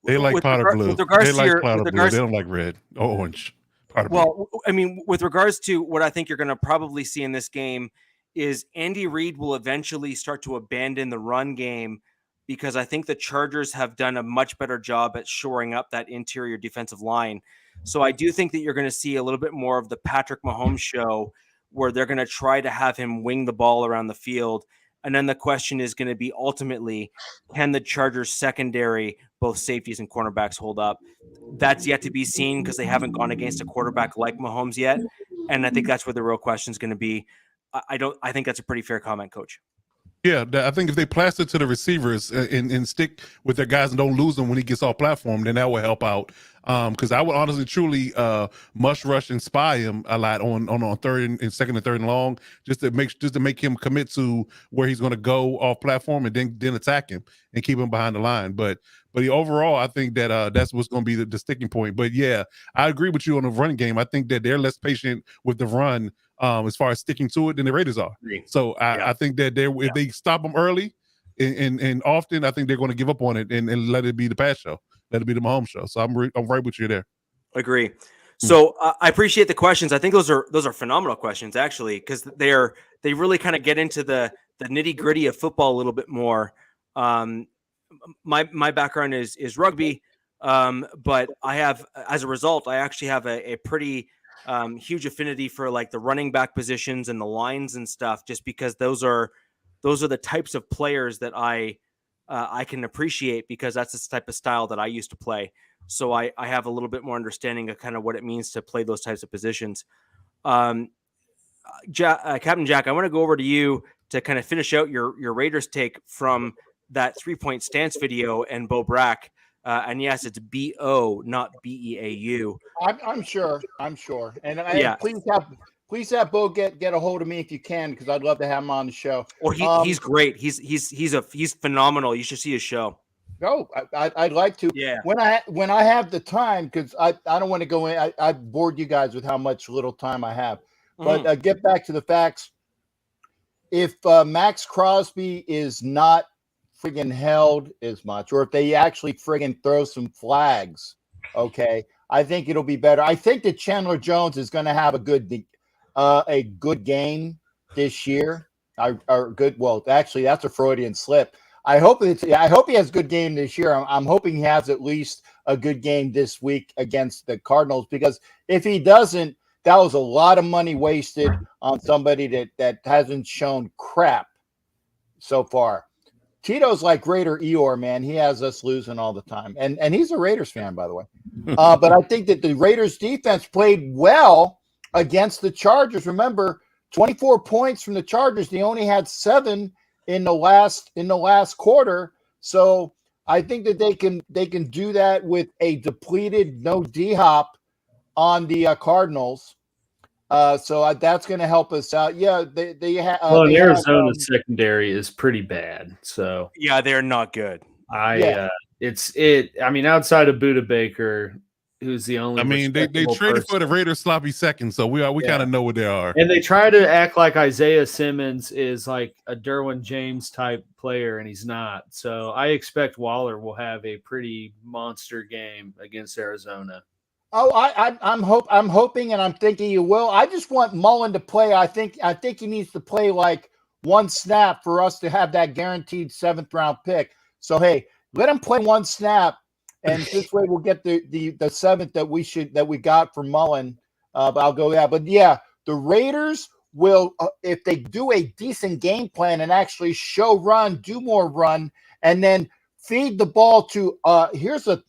they like powder blue. With regards they to like your, powder with blue. regards, They don't like red or orange. Powder blue. well, I mean, with regards to what I think you're going to probably see in this game is Andy Reid will eventually start to abandon the run game, because I think the Chargers have done a much better job at shoring up that interior defensive line. So I do think that you're going to see a little bit more of the Patrick Mahomes show, where they're going to try to have him wing the ball around the field. And then the question is going to be ultimately, can the Chargers secondary, both safeties and cornerbacks, hold up? That's yet to be seen, because they haven't gone against a quarterback like Mahomes yet. And I think that's where the real question is going to be. I think that's a pretty fair comment, Coach. Yeah, I think if they plaster to the receivers and stick with their guys and don't lose them when he gets off platform, then that will help out. Because I would honestly, truly must rush and spy him a lot on third and second and third and long, just to make him commit to where he's going to go off platform, and then attack him and keep him behind the line. But overall, I think that that's what's going to be the sticking point. But yeah, I agree with you on the running game. I think that they're less patient with the run as far as sticking to it than the Raiders are. So I think that if they stop them early and often, I think they're going to give up on it and let it be the pass show. Let it be the Mahomes show. So I'm right with you there. Agree. So I appreciate the questions. I think those are phenomenal questions, actually, because they really kind of get into the nitty gritty of football a little bit more. My background is rugby, but I have, as a result, I actually have a pretty huge affinity for like the running back positions and the lines and stuff, just because those are the types of players that I can appreciate, because that's the type of style that I used to play. So I have a little bit more understanding of kind of what it means to play those types of positions. Captain Jack, I want to go over to you to kind of finish out your Raiders take from that 3-point stance video and Bo Brack. And yes, it's B-O, not B-E-A-U. I'm sure. And please have Bo get a hold of me if you can, because I'd love to have him on the show. Or he's great. He's phenomenal. You should see his show. No, I'd like to. Yeah. When I have the time, because I don't want to go in. I bored you guys with how much little time I have. But get back to the facts. If Max Crosby is not friggin' held as much, or if they actually friggin' throw some flags, okay, I think it'll be better. I think that Chandler Jones is going to have a good game this year. Well, actually, that's a Freudian slip. I hope he has a good game this year. I'm hoping he has at least a good game this week against the Cardinals, because if he doesn't, that was a lot of money wasted on somebody that hasn't shown crap so far. Tito's like Raider Eeyore, man. He has us losing all the time. And he's a Raiders fan, by the way. But I think that the Raiders defense played well against the Chargers. Remember, 24 points from the Chargers. They only had 7 in the last quarter. So I think that they can do that with a depleted no D-Hop on the Cardinals. So that's going to help us out. Yeah, Arizona's secondary is pretty bad. So yeah, they're not good. I mean, outside of Buda Baker, who's the only. I mean, they traded for the Raiders sloppy second, so we kind of know what they are. And they try to act like Isaiah Simmons is like a Derwin James type player, and he's not. So I expect Waller will have a pretty monster game against Arizona. Oh, I'm hoping and I'm thinking you will. I just want Mullen to play. I think he needs to play like one snap for us to have that guaranteed 7th round pick. So hey, let him play one snap, and this way we'll get the 7th that we got from Mullen. But I'll go that. But yeah, the Raiders will, if they do a decent game plan and actually do more run, and then feed the ball to here's a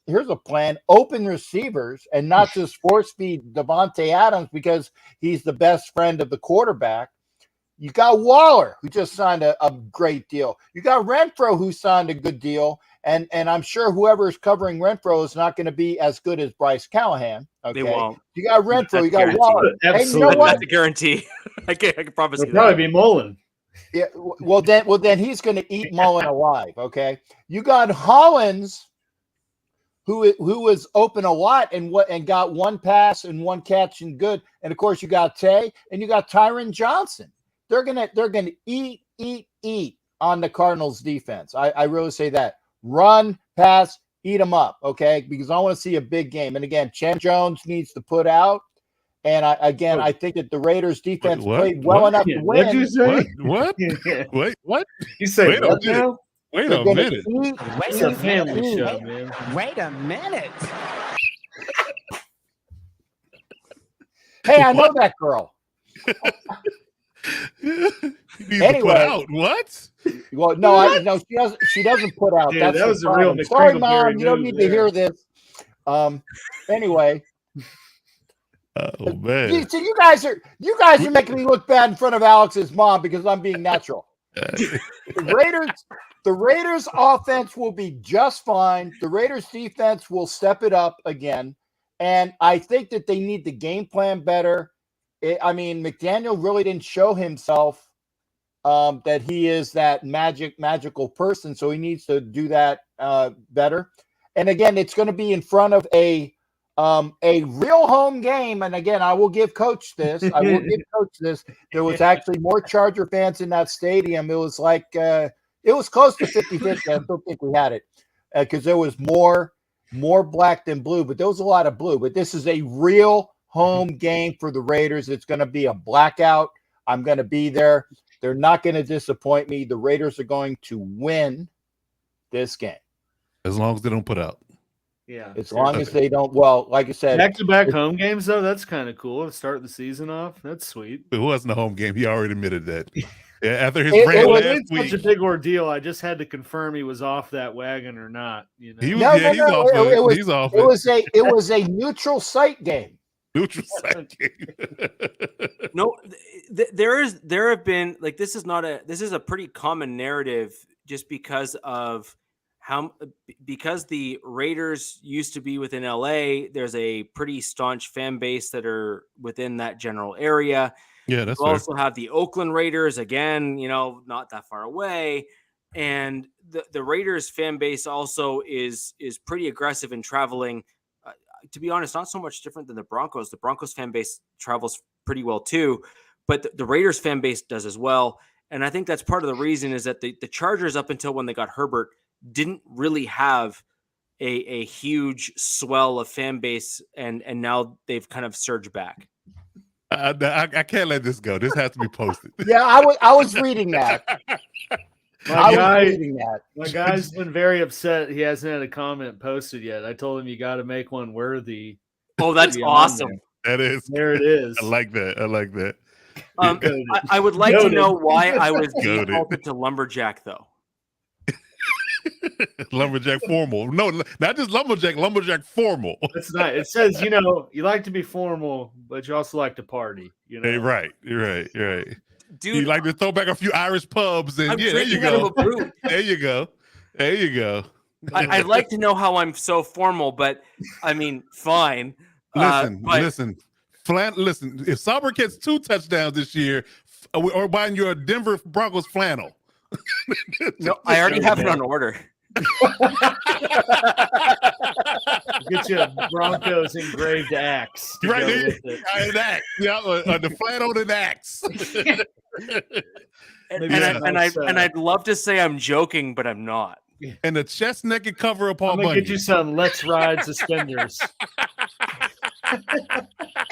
plan: open receivers, and not just force feed Devontae Adams because he's the best friend of the quarterback. You got Waller, who just signed a great deal. You got Renfro, who signed a good deal, and I'm sure whoever is covering Renfro is not going to be as good as Bryce Callahan. Okay? They won't. You got Renfro, you got guarantee. Waller. Absolutely, and you know what? That's a guarantee. I can promise you It'll probably that. be Mullen. Yeah, well then he's going to eat Mullen alive. Okay, you got Hollins, who was open a lot and got one pass and one catch and good, and of course you got Tay and you got Tyron Johnson. They're gonna eat on the Cardinals defense. I really say that. Run, pass, eat them up. Okay, because I want to see a big game. And again, Chan Jones needs to put out. And I think that the Raiders defense played well enough to win. What'd you say? What? Wait, what? You say Wait a what minute. now? Wait They're a gonna minute. It's a family show, man. Wait a minute. Hey, I know that girl. You need Anyway. to put out what? Well, no, she doesn't put out. Dude, That's that the was a real problem. Sorry, McCringleberry Mom, you don't move need to there. hear this. Anyway, Oh man. you guys are making me look bad in front of Alex's mom because I'm being natural. The Raiders offense will be just fine. The Raiders defense will step it up again. And I think that they need the game plan better. McDaniel really didn't show himself that he is that magical person. So he needs to do that better. And again, it's going to be in front of a real home game. And again, I will give Coach this. There was actually more Charger fans in that stadium. It was like it was close to 50-50. I don't think we had it because there was more black than blue, but there was a lot of blue. But this is a real home game for the Raiders. It's going to be a blackout. I'm going to be there. They're not going to disappoint me. The Raiders are going to win this game. As long as they don't put out. Yeah. As long as they don't, well, like I said, Back-to-back home games, though, that's kind of cool. Start the season off. That's sweet. It wasn't a home game. He already admitted that. Yeah, after his It rant was last It's such a week. big ordeal. I just had to confirm he was off that wagon or not. You know? He was, No, he's off it it. was- He's off it was a neutral site game. Neutral site game. No, there have been like this is a pretty common narrative just because of because the Raiders used to be within LA. There's a pretty staunch fan base that are within that general area. Yeah, that's You fair. also have the Oakland Raiders again, not that far away. And the Raiders fan base also is pretty aggressive in traveling. To be honest, not so much different than the Broncos. The Broncos fan base travels pretty well too, but the Raiders fan base does as well. And I think that's part of the reason is that the Chargers, up until when they got Herbert, didn't really have a huge swell of fan base, and now they've kind of surged back. I can't let this go. This has to be posted. Yeah, I was reading that. My guy's been very upset. He hasn't had a comment posted yet. I told him you got to make one worthy. Oh, that's be on awesome. That is. There it is. I like that. I would like to Noted. know why I was Noted. defaulted to lumberjack, though. Lumberjack formal. No, not just lumberjack formal. That's nice. It says, you like to be formal, but you also like to party. Hey, right. You're right. Dude, You like to throw back a few Irish pubs, and I'm yeah, there you drinking out of go. a brew. There you go. I'd like to know how I'm so formal, but I mean, fine. Listen. Listen. If Sauber gets 2 touchdowns this year, or buying you a Denver Broncos flannel. No, I already have it on order. Get you a Broncos engraved axe. to Right go there, with it. an axe. Yeah, the flannel and axe. And I'd love to say I'm joking, but I'm not. And the chest naked cover of Paul I'm gonna Bunyan. get you some Let's Ride suspenders.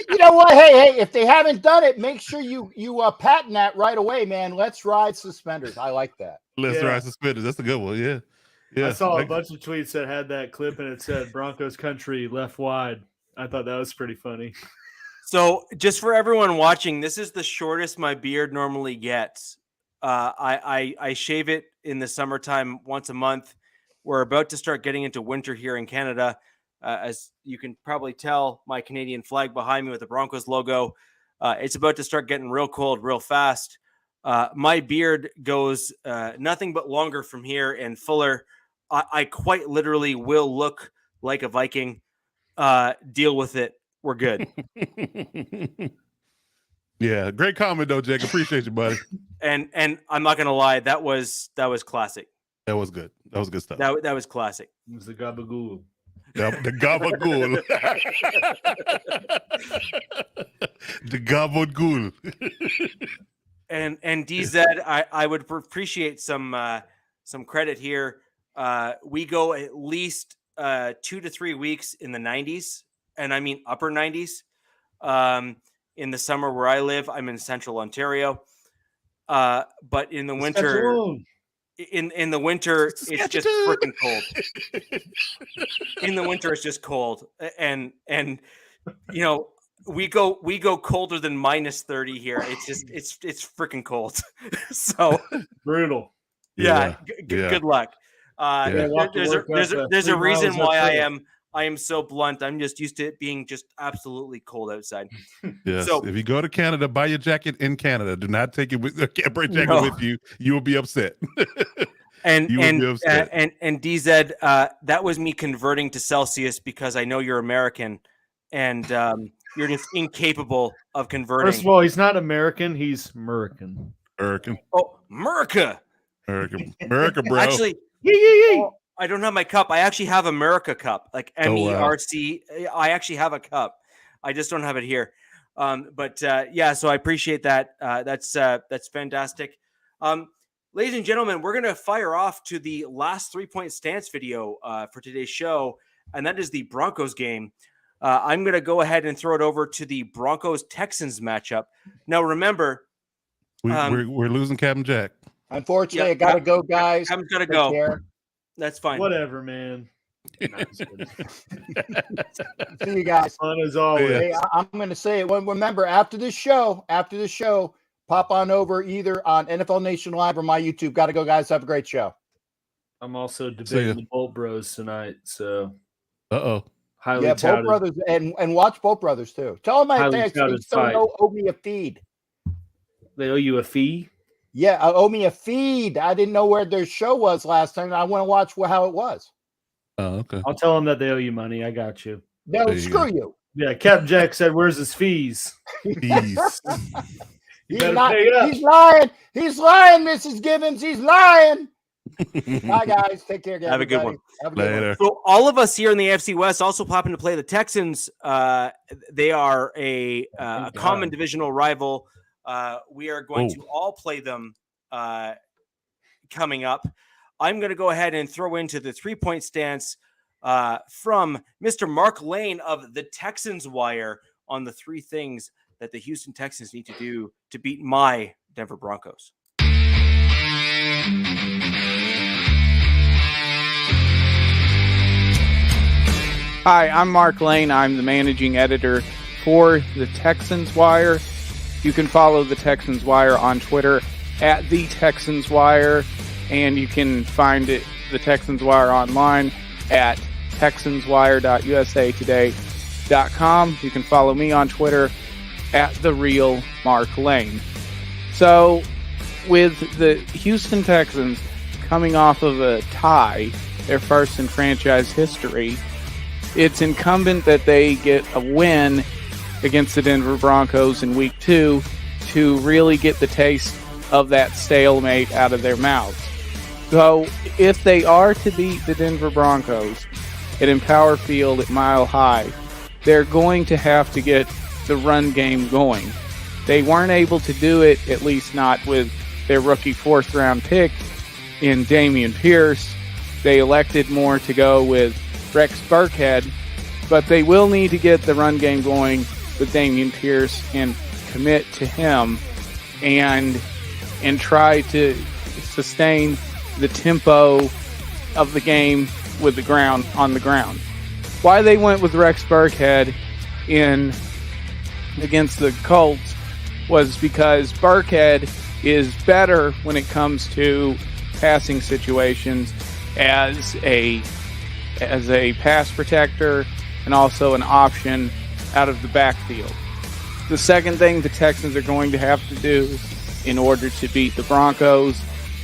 You know what? Hey, if they haven't done it, make sure you patent that right away, man. Let's ride suspenders. I like that. Let's Yeah. ride suspenders. That's a good one. Yeah. I saw a bunch of tweets that had that clip and it said Broncos country left wide. I thought that was pretty funny. So just for everyone watching, this is the shortest my beard normally gets. I shave it in the summertime once a month. We're about to start getting into winter here in Canada. As you can probably tell, my Canadian flag behind me with the Broncos logo. It's about to start getting real cold real fast. My beard goes nothing but longer from here and fuller. I quite literally will look like a Viking. Deal with it. We're good. Yeah, great comment though, Jake. Appreciate you, buddy. And I'm not gonna lie, that was classic. That was good. That was good stuff. That was classic. It was the gabagool. The gabagool. The gabagool. And DZ, I would appreciate some credit here. We go at least 2 to 3 weeks in the 90s, and I mean upper 90s. In the summer where I live, I'm in Central Ontario. But in the winter, in the winter, it's just freaking cold. In the winter, it's just cold, and you know, we go colder than -30 here. It's freaking cold. So brutal. Yeah. Good luck. There's a reason why I am so blunt. I'm just used to it being just absolutely cold outside. Yes. So if you go to Canada, buy your jacket in Canada. Do not take it with a camper jacket with you. You will be upset. And DZ, that was me converting to Celsius because I know you're American, and you're just incapable of converting. First of all, he's not American. He's American. American. Oh, America. America, bro. Actually, I don't have my cup. I actually have America cup, like MERC. I actually have a cup. I just don't have it here. But so I appreciate that. That's fantastic. Ladies and gentlemen, we're going to fire off to the last 3-point stance video for today's show, and that is the Broncos game. I'm going to go ahead and throw it over to the Broncos-Texans matchup. Now, remember, we're losing Captain Jack. Unfortunately, I got to go, guys. Captain's got to go. Care. That's fine. Whatever, man. See you guys. Fun as always. Hey, I'm going to say it. Remember, after the show, pop on over either on NFL Nation Live or my YouTube. Got to go, guys. Have a great show. I'm also debating the Bolt Bros tonight. So, highly touted. Bolt Brothers, and watch Bolt Brothers too. Tell them they owe me a feed. They owe you a fee? Yeah, owe me a feed. I didn't know where their show was last time. I want to watch how it was. Oh, okay. I'll tell them that they owe you money. I got you. No, screw you. Yeah, Captain Jack said, "Where's his fees?" He's lying. He's lying, Mrs. Gibbons. He's lying. Bye, guys. Take care. Have a good one. Later. So all of us here in the AFC West also popping to play the Texans. They are a common divisional rival. We are going to all play them coming up. I'm going to go ahead and throw into the 3-point stance from Mr. Mark Lane of the Texans Wire on the 3 things that the Houston Texans need to do to beat my Denver Broncos. Hi, I'm Mark Lane. I'm the managing editor for the Texans Wire. You can follow the Texans Wire on Twitter at the Texans Wire, and you can find the Texans Wire online at texanswire.usatoday.com. You can follow me on Twitter at the real Mark Lane. So, with the Houston Texans coming off of a tie, their first in franchise history, it's incumbent that they get a win against the Denver Broncos in week 2 to really get the taste of that stalemate out of their mouths. So if they are to beat the Denver Broncos at Empower Field at Mile High, they're going to have to get the run game going. They weren't able to do it, at least not with their rookie 4th-round pick in Dameon Pierce. They elected more to go with Rex Burkhead, but they will need to get the run game going with Dameon Pierce and commit to him and try to sustain the tempo of the game with on the ground. Why they went with Rex Burkhead against the Colts was because Burkhead is better when it comes to passing situations as a pass protector and also an option out of the backfield. The second thing the Texans are going to have to do in order to beat the Broncos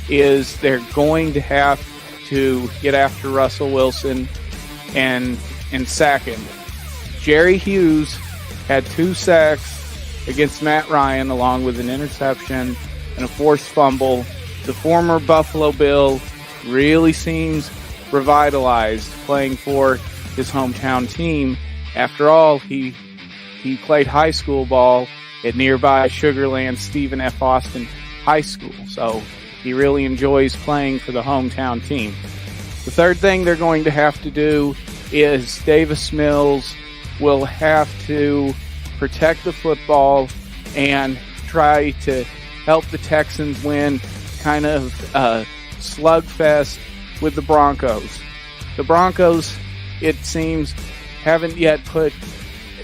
is they're going to have to get after Russell Wilson and sack him. Jerry Hughes had 2 sacks against Matt Ryan, along with an interception and a forced fumble. The former Buffalo Bill really seems revitalized playing for his hometown team. After all, he played high school ball at nearby Sugarland Stephen F. Austin High School, so he really enjoys playing for the hometown team. The third thing they're going to have to do is Davis Mills will have to protect the football and try to help the Texans win kind of a slugfest with the Broncos. The Broncos, it seems, haven't yet put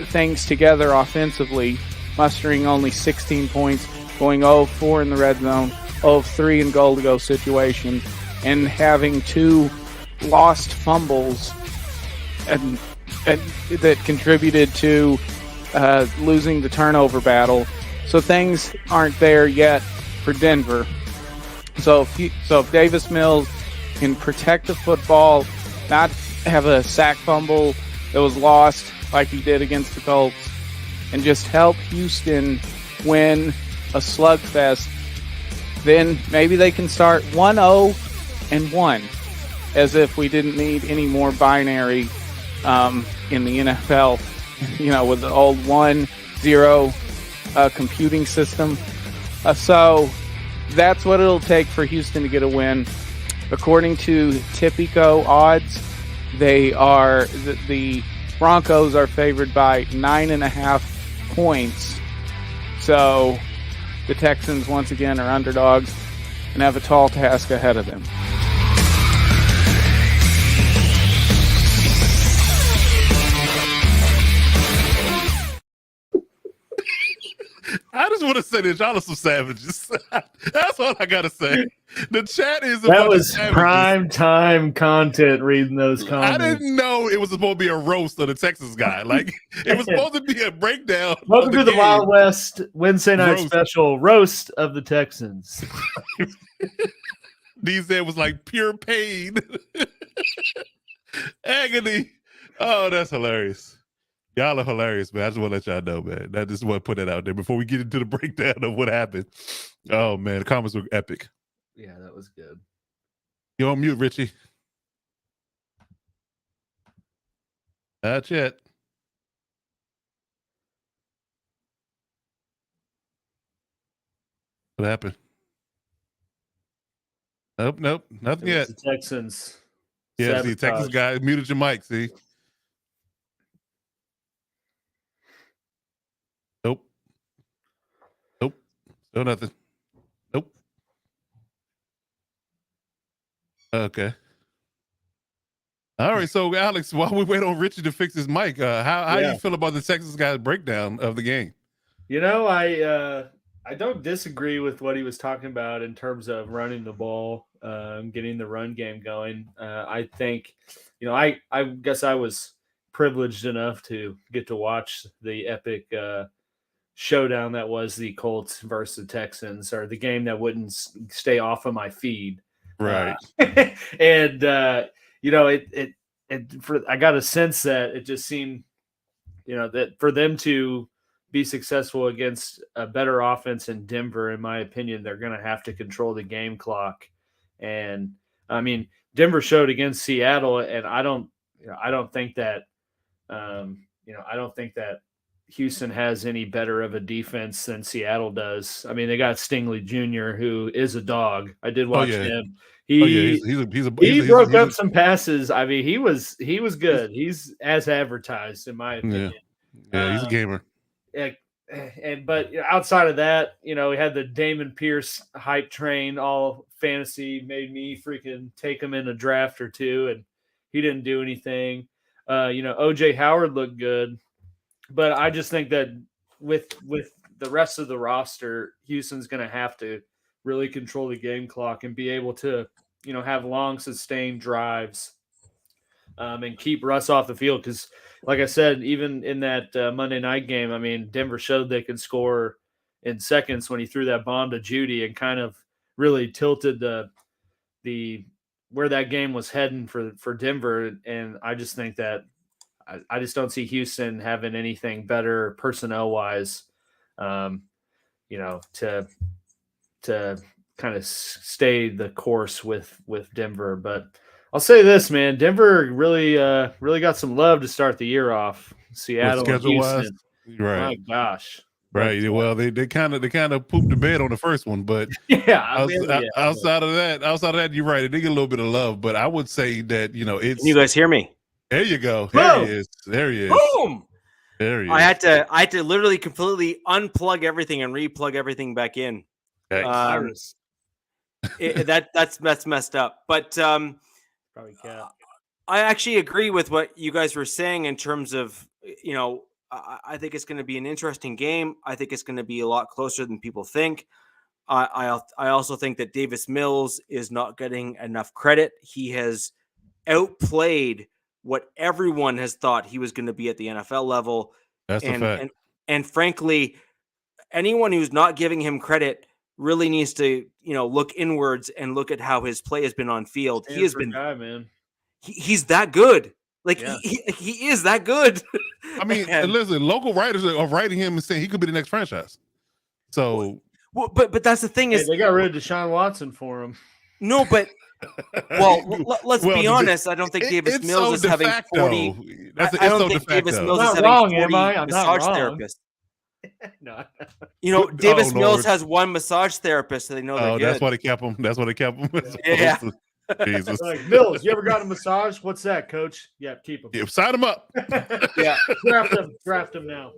things together offensively, mustering only 16 points, going 0-4 in the red zone, 0-3 in goal-to-go situations, and having 2 lost fumbles and that contributed to losing the turnover battle. So things aren't there yet for Denver. So if Davis Mills can protect the football, not have a sack fumble that was lost like he did against the Colts, and just help Houston win a slugfest, then maybe they can start 1-0-1, as if we didn't need any more binary in the NFL, with the old 1-0 computing system. So that's what it'll take for Houston to get a win. According to Tipico odds, the Broncos are favored by 9.5 points. So the Texans once again are underdogs and have a tall task ahead of them. I just want to say that y'all are some savages. That's all I gotta say. The chat is a That bunch was of savages. prime time content reading those comments. I didn't know it was supposed to be a roast of the Texas guy. Like it was supposed to be a breakdown. Welcome to the game. Wild West Wednesday night Roast. special roast of the Texans. DZ was like pure pain, agony. Oh, that's hilarious. Y'all are hilarious, man. I just want to let y'all know, man. I just want to put that out there before we get into the breakdown of what happened. Oh, man. The comments were epic. Yeah, that was good. You're on mute, Richie. Not yet. What happened? Nope. Nothing yet. The Texans. Yeah, see, Texas guy muted your mic, see? Nope. Still nothing. Nope. Okay. All right, so Alex, while we wait on Richie to fix his mic, how do you feel about the Texas guy's breakdown of the game? I don't disagree with what he was talking about in terms of running the ball, getting the run game going. I think, I guess I was privileged enough to get to watch the epic showdown that was the Colts versus the Texans, or the game that wouldn't stay off of my feed. Right. And I got a sense that it just seemed, that for them to be successful against a better offense in Denver, in my opinion, they're going to have to control the game clock. And I mean, Denver showed against Seattle, and I don't think that, I don't think that Houston has any better of a defense than Seattle does. I mean, they got Stingley Jr., who is a dog. I did watch him. He broke up some passes. I mean, he was good. He's as advertised, in my opinion. Yeah, he's a gamer. But outside of that, we had the Damon Pierce hype train. All fantasy made me freaking take him in a draft or two, and he didn't do anything. OJ Howard looked good. But I just think that with the rest of the roster, Houston's going to have to really control the game clock and be able to, have long, sustained drives and keep Russ off the field. Because, like I said, even in that Monday night game, I mean, Denver showed they could score in seconds when he threw that bomb to Judy and kind of really tilted the where that game was heading for Denver. And I just think that I just don't see Houston having anything better personnel-wise to kind of stay the course with Denver. But I'll say this, man, Denver really got some love to start the year off. Seattle and schedule-wise, Houston. right? My gosh. Right. But, Well, they kind of pooped the bed on the first one, but outside of that, you're right. They did get a little bit of love, but I would say that it's. Can you guys hear me? There you go. Boom! He is. There he is. Boom! There he is. I had to literally completely unplug everything and replug everything back in. Thanks. That's messed up. But probably cat. I actually agree with what you guys were saying in terms of, I think it's going to be an interesting game. I think it's going to be a lot closer than people think. I also think that Davis Mills is not getting enough credit. He has outplayed what everyone has thought he was going to be at the NFL level. That's a fact. And frankly, anyone who's not giving him credit really needs to, look inwards and look at how his play has been on field. He has been, man. He's that good. Like Yeah. he is that good. I mean, listen, local writers are writing him and saying he could be the next franchise. So, well, but that's the thing is they got rid of Deshaun Watson for him. No, but let's be honest. I don't think Davis Mills is having 40. I don't think Davis Mills is having 40 massage therapists. No. Davis Mills has one massage therapist, so they know they're good. That's why they kept him. That's why they kept him. Yeah. Jesus. Like, Mills, you ever got a massage? What's that, coach? Yeah, keep him. Yeah, sign him up. Yeah. Draft him now.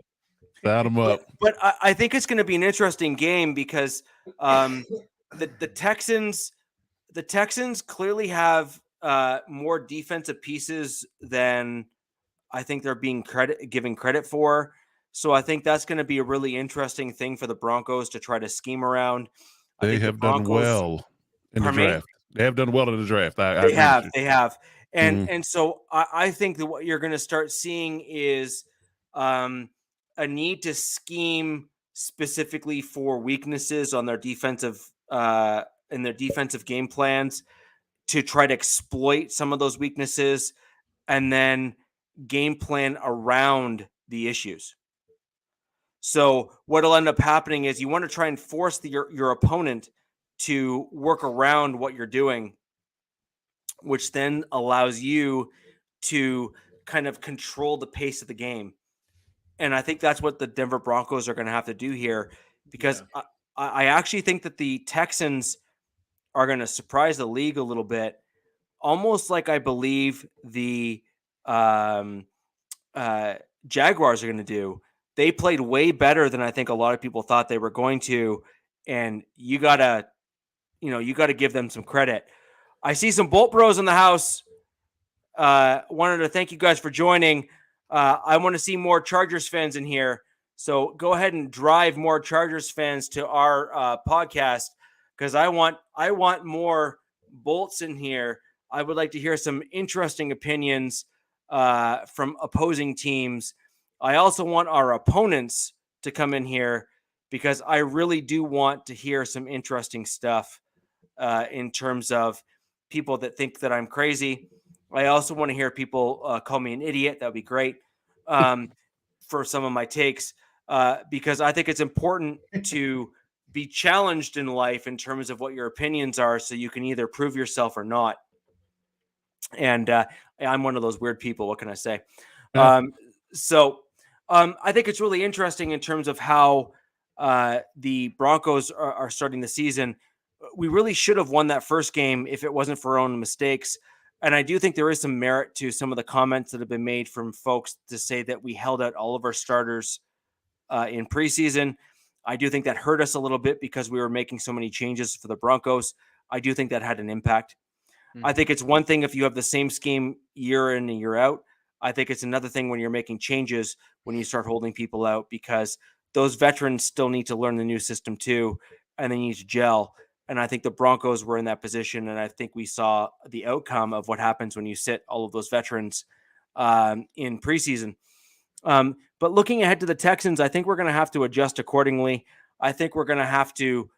Sign him up. But I think it's going to be an interesting game because the Texans clearly have more defensive pieces than I think they're being given credit for. So I think that's going to be a really interesting thing for the Broncos to try to scheme around. They have done well in the draft. They have done well in the draft. They have. And so I think that what you're going to start seeing is a need to scheme specifically for weaknesses on their defensive in their defensive game plans to try to exploit some of those weaknesses and then game plan around the issues. So what'll end up happening is you want to try and force your opponent to work around what you're doing, which then allows you to kind of control the pace of the game. And I think that's what the Denver Broncos are going to have to do here, because I actually think that the Texans are going to surprise the league a little bit, almost like I believe the Jaguars are going to do. They played way better than I think a lot of people thought they were going to, and you gotta give them some credit. I see some Bolt Bros in the house. Wanted to thank you guys for joining. I want to see more Chargers fans in here, so go ahead and drive more Chargers fans to our podcast, because I want more Bolts in here. I would like to hear some interesting opinions from opposing teams. I also want our opponents to come in here, because I really do want to hear some interesting stuff in terms of people that think that I'm crazy. I also want to hear people call me an idiot. That would be great for some of my takes, because I think it's important to be challenged in life in terms of what your opinions are, so you can either prove yourself or not. And I'm one of those weird people. What can I say? I think it's really interesting in terms of how the Broncos are starting the season. We really should have won that first game if it wasn't for our own mistakes. And I do think there is some merit to some of the comments that have been made from folks to say that we held out all of our starters in preseason. I do think that hurt us a little bit because we were making so many changes for the Broncos. I do think that had an impact. I think it's one thing if you have the same scheme year in and year out. I think it's another thing when you're making changes, when you start holding people out, because those veterans still need to learn the new system too, and they need to gel. And I think the Broncos were in that position, and I think we saw the outcome of what happens when you sit all of those veterans in preseason. But looking ahead to the Texans, I think we're going to have to adjust accordingly. I think we're going to have to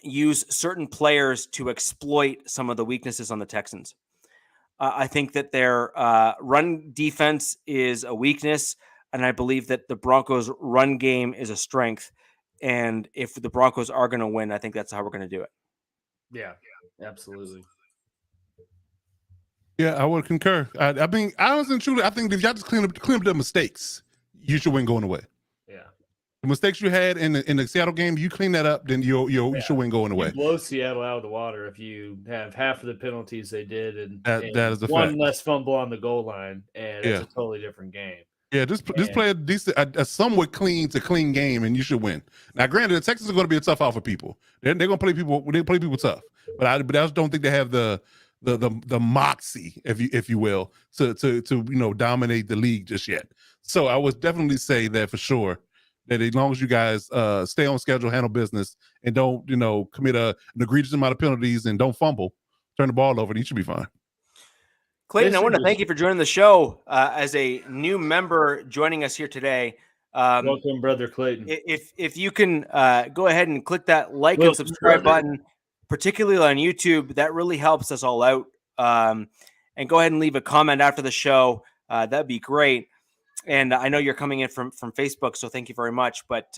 use certain players to exploit some of the weaknesses on the Texans. I think that their run defense is a weakness. and I believe that the Broncos' run game is a strength. And if the Broncos are going to win, I think that's how we're going to do it. Yeah, absolutely. Yeah, I would concur. I mean, honestly and truly, I think if y'all just clean up the mistakes, you should win going away. Yeah. The mistakes you had in the Seattle game, you clean that up, then you should win going away. You blow Seattle out of the water if you have half of the penalties they did, and that is a one fact. less fumble on the goal line, and it's a totally different game. Yeah, just play a decent, a somewhat clean game, and you should win. Now, granted, the Texans are going to be a tough out for people. They're going to play people. They play people tough, but I just don't think they have the moxie, if you will, to dominate the league just yet. So I would definitely say that for sure, that as long as you guys stay on schedule, handle business, and don't commit an egregious amount of penalties and don't fumble, turn the ball over, and you should be fine. Clayton, I want to thank you for joining the show as a new member joining us here today. Welcome, Brother Clayton. If you can go ahead and click that like and subscribe button, particularly on YouTube, that really helps us all out. And go ahead and leave a comment after the show. That'd be great. And I know you're coming in from Facebook, so thank you very much. But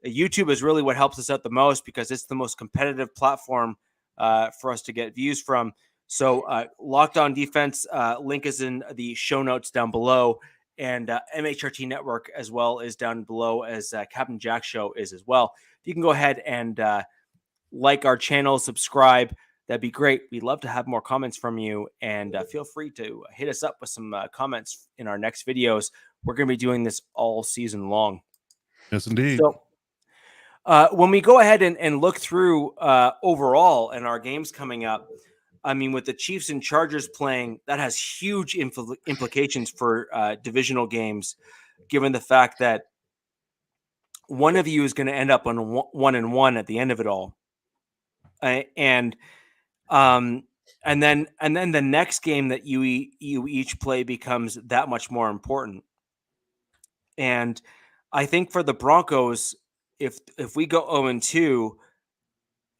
YouTube is really what helps us out the most because it's the most competitive platform for us to get views from. So Locked On Defense link is in the show notes down below, and MHRT Network as well is down below, as Captain Jack Show is as well. If you can go ahead and like our channel, subscribe, that'd be great. We'd love to have more comments from you, and feel free to hit us up with some comments in our next videos. We're going to be doing this all season long. Yes, indeed. So when we go ahead and look through overall and our games coming up, I mean, with the Chiefs and Chargers playing, that has huge implications for divisional games, given the fact that one of you is going to end up on 1-1 at the end of it all. And then the next game that you each play becomes that much more important. And I think for the Broncos, if we go 0-2,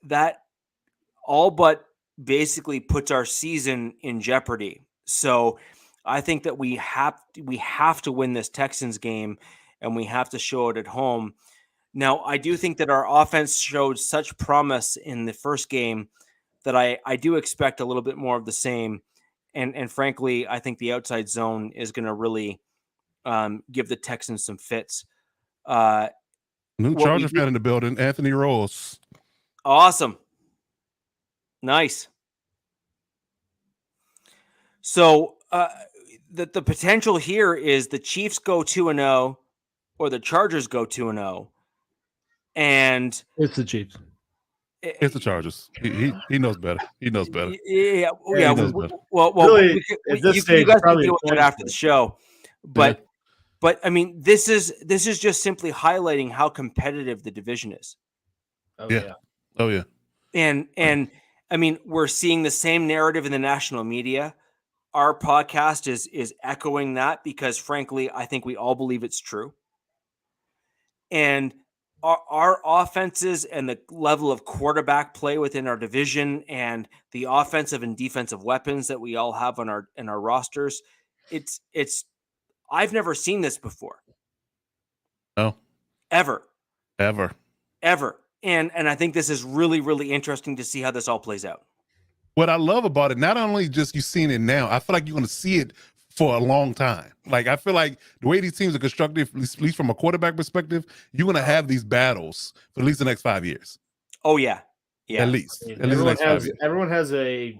that all but basically puts our season in jeopardy. So I think that we have to win this Texans game, and we have to show it at home. Now, I do think that our offense showed such promise in the first game that I do expect a little bit more of the same. And frankly, I think the outside zone is going to really give the Texans some fits. New Charger fan in the building, Anthony Rose. Awesome. Nice. So the potential here is the Chiefs go 2-0 or the Chargers go 2-0. And it's the Chiefs. It's the Chargers. He knows better. He knows better. Yeah. Well, really, you guys can deal with it after the show. But I mean, this is just simply highlighting how competitive the division is. Oh yeah. And I mean, we're seeing the same narrative in the national media. Our podcast is echoing that because, frankly, I think we all believe it's true. And our offenses and the level of quarterback play within our division and the offensive and defensive weapons that we all have in our rosters, it's I've never seen this before. No. Ever. And I think this is really, really interesting to see how this all plays out. What I love about it, not only just you seeing it now, I feel like you're going to see it for a long time. Like, I feel like the way these teams are constructed, at least from a quarterback perspective, you're going to have these battles for at least the next 5 years. Oh, yeah. Yeah. At least the next 5 years. Everyone has a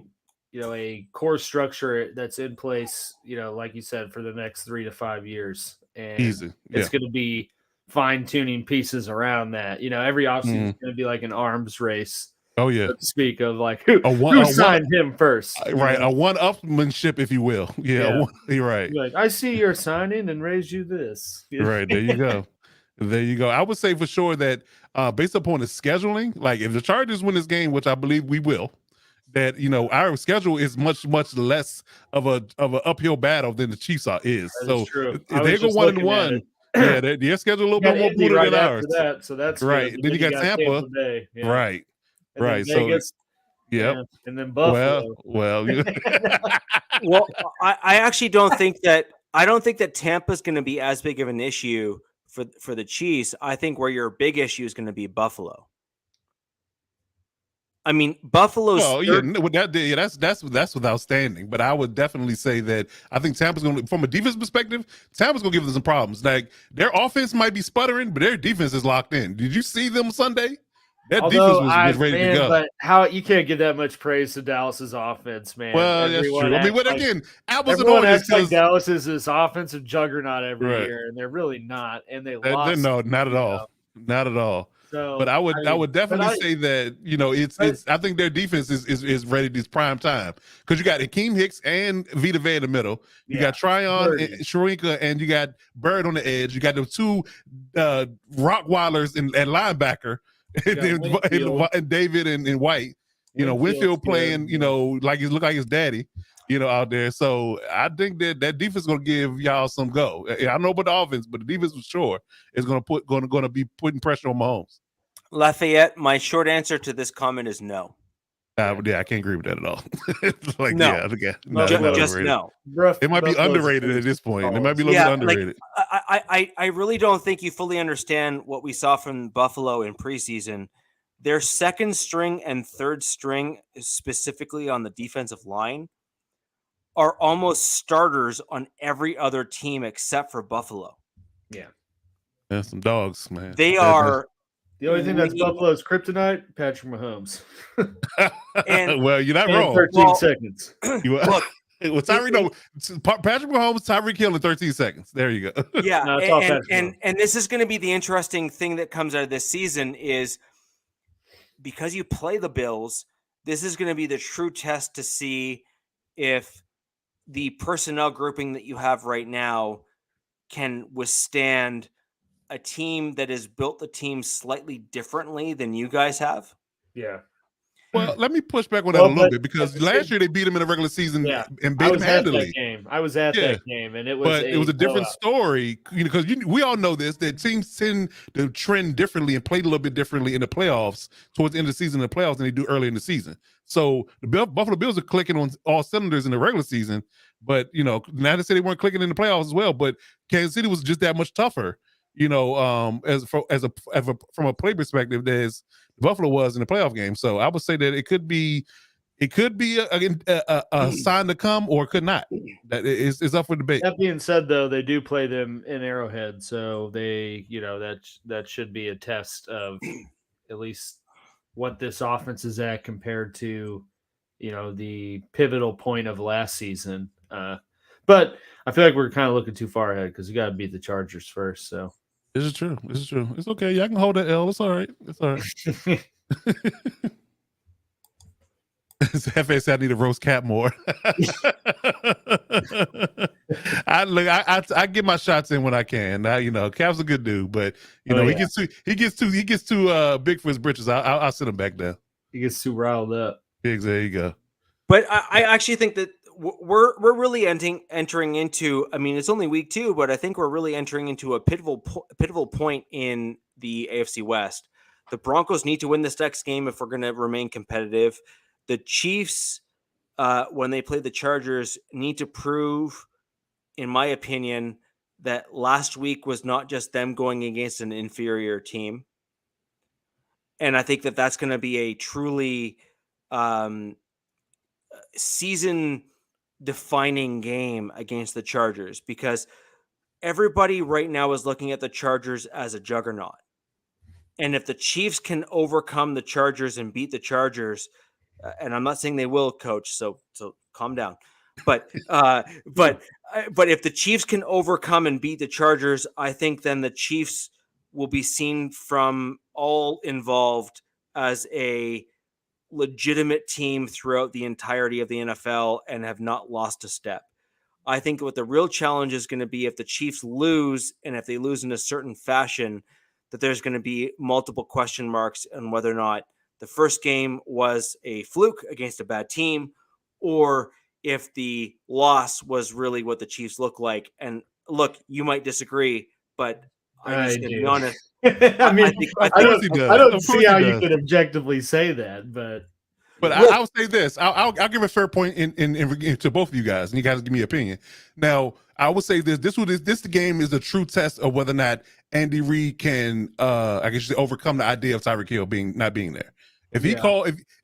core structure that's in place, like you said, for the next 3 to 5 years. And it's going to be fine-tuning pieces around that. Every offseason is going to be like an arms race. Oh yeah, so to speak of like who signed him first, right? A one-upmanship, if you will. Yeah. You're right. Like, I see your signing and raised you this. Right, there you go. There you go. I would say for sure that based upon the scheduling, like if the Chargers win this game, which I believe we will, that our schedule is much less of an uphill battle than the Chiefs is. That is true. If they go 1-1. Yeah, their schedule a little bit more brutal than ours. So that's right. Good. Then you got Tampa. Right. And right. Vegas, so, and then Buffalo. Well, well, I actually don't think that I don't think that Tampa's going to be as big of an issue for the Chiefs. I think where your big issue is going to be Buffalo. I mean, Buffalo's. Well, yeah, that's without standing. But I would definitely say that I think Tampa's going to, from a defense perspective, Tampa's going to give them some problems. Like their offense might be sputtering, but their defense is locked in. Did you see them Sunday? That defense was ready to go. But how you can't give that much praise to Dallas's offense, man. Well, that's true. I mean, but again, apples and everyone oranges. acts like Dallas is this offensive juggernaut every Right. year, and they're really not. And they lost. No, not at all. Not at all. So, but I would definitely say that it's I think their defense is ready. It's prime time because you got Akeem Hicks and Vita Vea in the middle. You got Tryon and Sharinka, and you got Bird on the edge. You got the two Rockwilders and linebacker, and David and White. Winfield playing. Like he look like his daddy. Out there. So I think that defense is going to give y'all some go. I don't know about the offense, but the defense for sure is going to be putting pressure on Mahomes. Lafayette, my short answer to this comment is no. I can't agree with that at all. Just no. It might be underrated at this point. It might be a little bit underrated. I really don't think you fully understand what we saw from Buffalo in preseason. Their second string and third string, specifically on the defensive line, are almost starters on every other team except for Buffalo. Yeah. That's some dogs, man. They are. The only thing that's Buffalo's kryptonite, Patrick Mahomes. Well, you're not wrong. 13 seconds. Look, Patrick Mahomes, Tyreek Hill in 13 seconds. There you go. Yeah, and this is going to be the interesting thing that comes out of this season is because you play the Bills, this is going to be the true test to see if the personnel grouping that you have right now can withstand a team that has built the team slightly differently than you guys have. Yeah. Well, let me push back on that a little bit because last year they beat them in the regular season and beat them handily. I was at that game, and it was a different story because we all know this that teams tend to trend differently and play a little bit differently in the playoffs towards the end of the season in the playoffs than they do early in the season. So the Buffalo Bills are clicking on all cylinders in the regular season, but not to say they weren't clicking in the playoffs as well. But Kansas City was just that much tougher. From a play perspective, as Buffalo was in the playoff game. So I would say that it could be a sign to come, or it could not. That is up for debate. That being said, though, they do play them in Arrowhead, so they, that should be a test of at least what this offense is at compared to, the pivotal point of last season. But I feel like we're kind of looking too far ahead because you got to beat the Chargers first. So this is true. It's okay. Y'all can hold that L. It's all right. Hefe said I need to roast Cap more. I get my shots in when I can. Cap's a good dude, but he gets too big for his britches. I'll sit him back down. He gets too riled up. There you go. But I actually think that we're really entering into. I mean, it's only week 2, but I think we're really entering into a pivotal point in the AFC West. The Broncos need to win this next game if we're going to remain competitive. The Chiefs, when they play the Chargers, need to prove, in my opinion, that last week was not just them going against an inferior team. And I think that that's going to be a truly season-defining game against the Chargers because everybody right now is looking at the Chargers as a juggernaut. And if the Chiefs can overcome the Chargers and beat the Chargers, and I'm not saying they will, Coach, so calm down. But if the Chiefs can overcome and beat the Chargers, I think then the Chiefs will be seen from all involved as a legitimate team throughout the entirety of the NFL and have not lost a step. I think what the real challenge is going to be if the Chiefs lose, and if they lose in a certain fashion, that there's going to be multiple question marks on whether or not the first game was a fluke against a bad team, or if the loss was really what the Chiefs look like. And look, you might disagree, but I'm just going to be honest. I mean, I don't see how you could objectively say that, but I'll say this. I'll give a fair point in to both of you guys, and you guys give me an opinion. Now, I would say this the game is a true test of whether or not Andy Reid can I guess you say overcome the idea of Tyreek Hill not being there. If he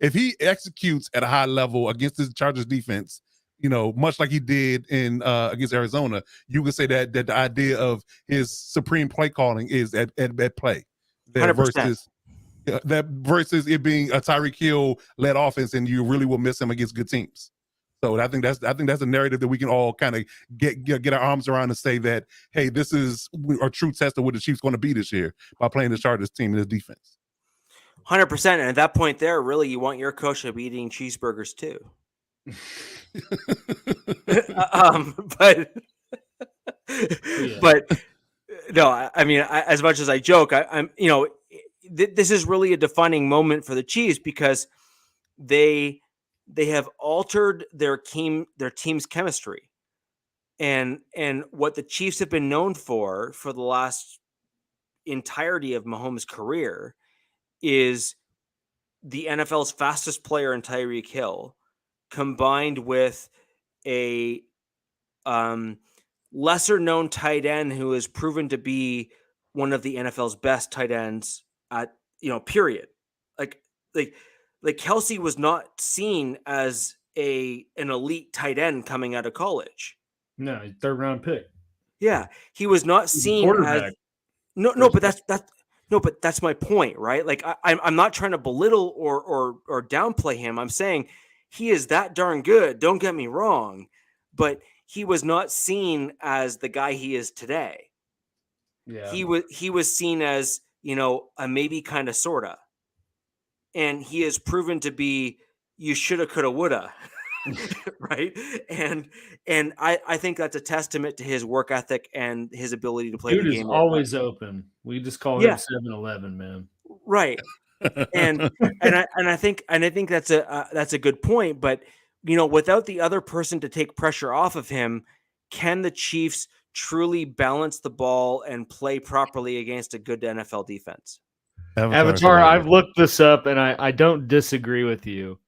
if he executes at a high level against the Chargers defense, much like he did in against Arizona, you could say that the idea of his supreme play calling is at play. 100%. Versus it being a Tyreek Hill led offense, and you really will miss him against good teams. So I think that's a narrative that we can all kind of get our arms around and say that, hey, this is a true test of what the Chiefs going to be this year by playing the Chargers team and this defense. 100%. And at that point there, really, you want your coach to be eating cheeseburgers too. But no, I mean, as much as I joke, I'm this is really a defining moment for the Chiefs because they have altered their team's chemistry, and what the Chiefs have been known for the last entirety of Mahomes' career is the NFL's fastest player in Tyreek Hill, combined with a lesser known tight end who has proven to be one of the NFL's best tight ends at period. Like Kelsey was not seen as an elite tight end coming out of college. No, third round pick. Yeah, he was not seen as but that's my point, right? Like I'm not trying to belittle or downplay him. I'm saying he is that darn good. Don't get me wrong, but he was not seen as the guy he is today. Yeah, he was seen as a maybe kind of sorta, and he has proven to be you shoulda, coulda, woulda. Right. And I think that's a testament to his work ethic and his ability to play the game. Is always open. We just call him 7-Eleven, man. Right. And I think that's a good point. But without the other person to take pressure off of him, can the Chiefs truly balance the ball and play properly against a good NFL defense? Avatar, I've looked this up and I don't disagree with you.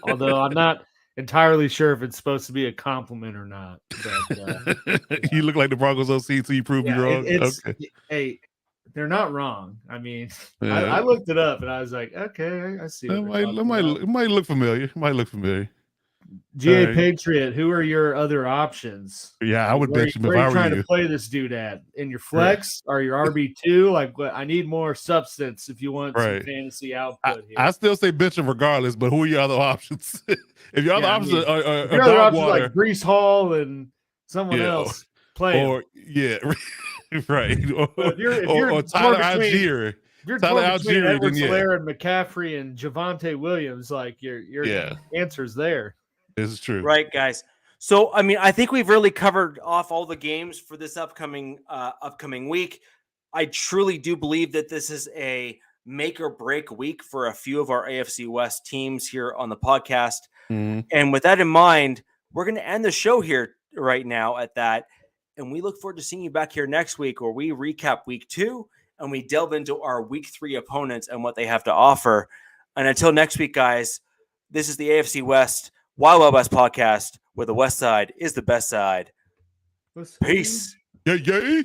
Although I'm not entirely sure if it's supposed to be a compliment or not. But, you look like the Broncos OC, so you prove me wrong. Okay. Hey, they're not wrong. I mean, I looked it up and I was like, okay, I see. It might look familiar. GA Patriot, who are your other options? Yeah, I would bet you if where I are you were trying you. to play this dude at? In your flex or your RB2? Like, I need more substance if you want some fantasy output here. I still say bench him regardless, but who are your other options? If your other options are your other options like Breece Hall and someone else, play him. Right. Or Tyler Algier. If you're torn between Edwards-Helaire and McCaffrey and Javonte Williams, like your answer's there. This is true. Right, guys. So, I mean, I think we've really covered off all the games for this upcoming week. I truly do believe that this is a make or break week for a few of our AFC West teams here on the podcast. Mm-hmm. And with that in mind, we're going to end the show here right now at that. And we look forward to seeing you back here next week where we recap week 2 and we delve into our week 3 opponents and what they have to offer. And until next week, guys, this is the AFC West Wild Wild West podcast, where the West Side is the best side. Peace. Yeah.